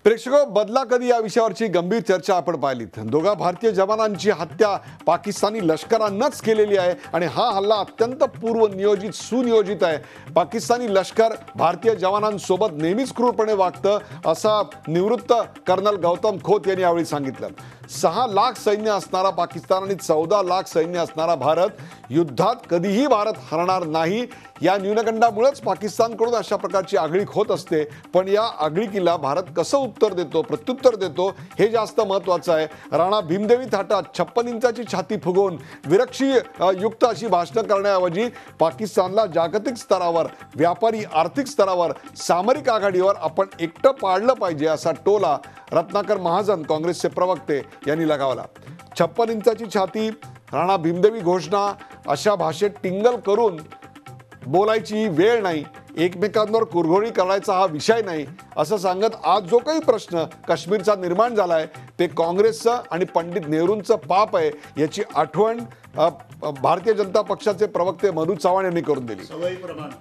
प्रेक्षको, बदला कधी या विषयावरची गंभीर चर्चा आपण पाहिलीत. दोघा भारतीय जवानांची हत्या पाकिस्तानी लष्करानंच केलेली आहे आणि हा हल्ला अत्यंत पूर्वनियोजित, सुनियोजित आहे. पाकिस्तानी लष्कर भारतीय जवानांसोबत नेहमीच क्रूरपणे वागतं असं निवृत्त कर्नल गौतम खोत यांनी यावेळी सांगितलं. 6 लाख सैन्य असणारा पाकिस्तान आणि 14 लाख सैन्य असणारा भारत, युद्धात कधीही भारत हरणार नाही. या न्यूनगंडामुळेच पाकिस्तानकडून अशा प्रकारची आगळीक होत असते. पण या आगळीकीला भारत कसं उत्तर देतो, प्रत्युत्तर देतो, हे जास्त महत्त्वाचं आहे. राणा भीमदेवी थाटात 56 इंचाची छाती फुगवून विरक्षी युक्त अशी भाषणं करण्याऐवजी पाकिस्तानला जागतिक स्तरावर, व्यापारी आर्थिक स्तरावर, सामरिक आघाडीवर आपण एकटं पाडलं पाहिजे असा टोला रत्नाकर महाजन, काँग्रेसचे प्रवक्ते, यांनी लगावला. 56 इंचाची छाती, राणा भीमदेवी घोषणा अशा भाषेत टिंगल करून बोलायची वेळ नाही, एकमेकांवर कुरघोडी करायचा हा विषय नाही असं सांगत आज जो काही प्रश्न काश्मीरचा निर्माण झाला आहे ते काँग्रेसचं आणि पंडित नेहरूंचं पाप आहे याची आठवण भारतीय जनता पक्षाचे प्रवक्ते मधू चव्हाण यांनी करून दिली.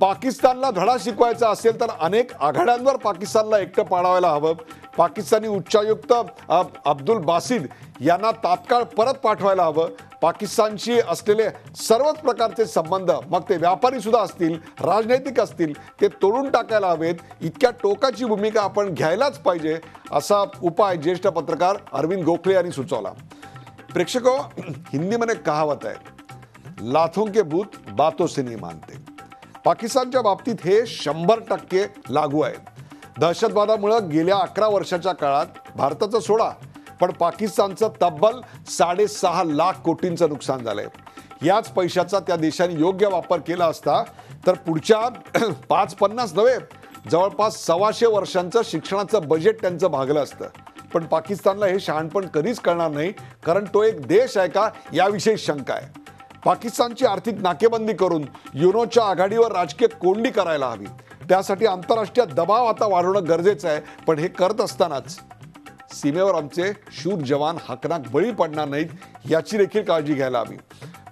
पाकिस्तानला धडा शिकवायचा असेल तर अनेक आघाड्यांवर पाकिस्तानला एकटं पाडावायला हवं. पाकिस्तानी उच्चायुक्त अब्दुल बासिद यांना तात्काळ परत पाठवायला हवं. पाकिस्तानशी असलेले सर्वच प्रकारचे संबंध, मग ते व्यापारी सुद्धा असतील, राजनैतिक असतील, ते तोडून टाकायला हवेत. इतक्या टोकाची भूमिका आपण घ्यायलाच पाहिजे असा उपाय ज्येष्ठ पत्रकार अरविंद गोखले यांनी सुचवला. प्रेक्षकों, हिंदी में कहावत है, लाथों के भूत बातों से नहीं मानते. पाकिस्तानच्या बाबतीत हे 100% लागू आहे. दहशतवादामुळे गेल्या 11 वर्षाच्या काळात भारताचं सोडा पण पाकिस्तानचं तब्बल 6.5 लाख कोटींचं नुकसान झालंय. याच पैशाचा त्या देशाने योग्य वापर केला असता तर पुढच्या 5-50 नव्हे जवळपास 125 वर्षांचं शिक्षणाचं बजेट त्यांचं भागलं असतं. पण पाकिस्तानला हे शहाणपण कधीच कळणार नाही, कारण तो एक देश आहे का याविषयी शंका आहे. पाकिस्तानची आर्थिक नाकेबंदी करून युनोच्या आघाडीवर राजकीय कोंडी करायला हवी. त्यासाठी आंतरराष्ट्रीय दबाव आता वाढवणं गरजेचं आहे. पण हे करत असतानाच सीमेवर आमचे शूर जवान हाकनाक बळी पडणार नाहीत याची देखील काळजी घ्यायला हवी.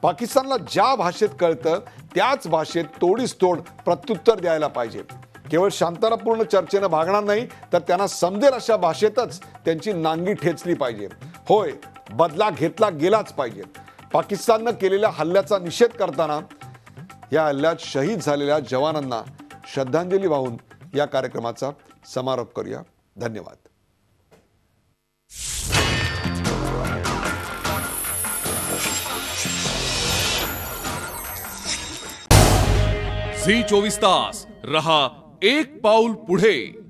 पाकिस्तानला ज्या भाषेत कळतं त्याच भाषेत तोडीस तोड प्रत्युत्तर द्यायला पाहिजे. केवळ शांततापूर्ण चर्चेनं भागणार नाही तर त्यांना समजेल अशा भाषेतच त्यांची नांगी ठेचली पाहिजे. होय, बदला घेतला गेलाच पाहिजे. पाकिस्ताननं केलेल्या हल्ल्याचा निषेध करताना या हल्ल्यात शहीद झालेल्या जवानांना श्रद्धांजली वाहून या कार्यक्रमाचा समारोप करूया. धन्यवाद. झी 24 तास रहा एक पाऊल पुढे.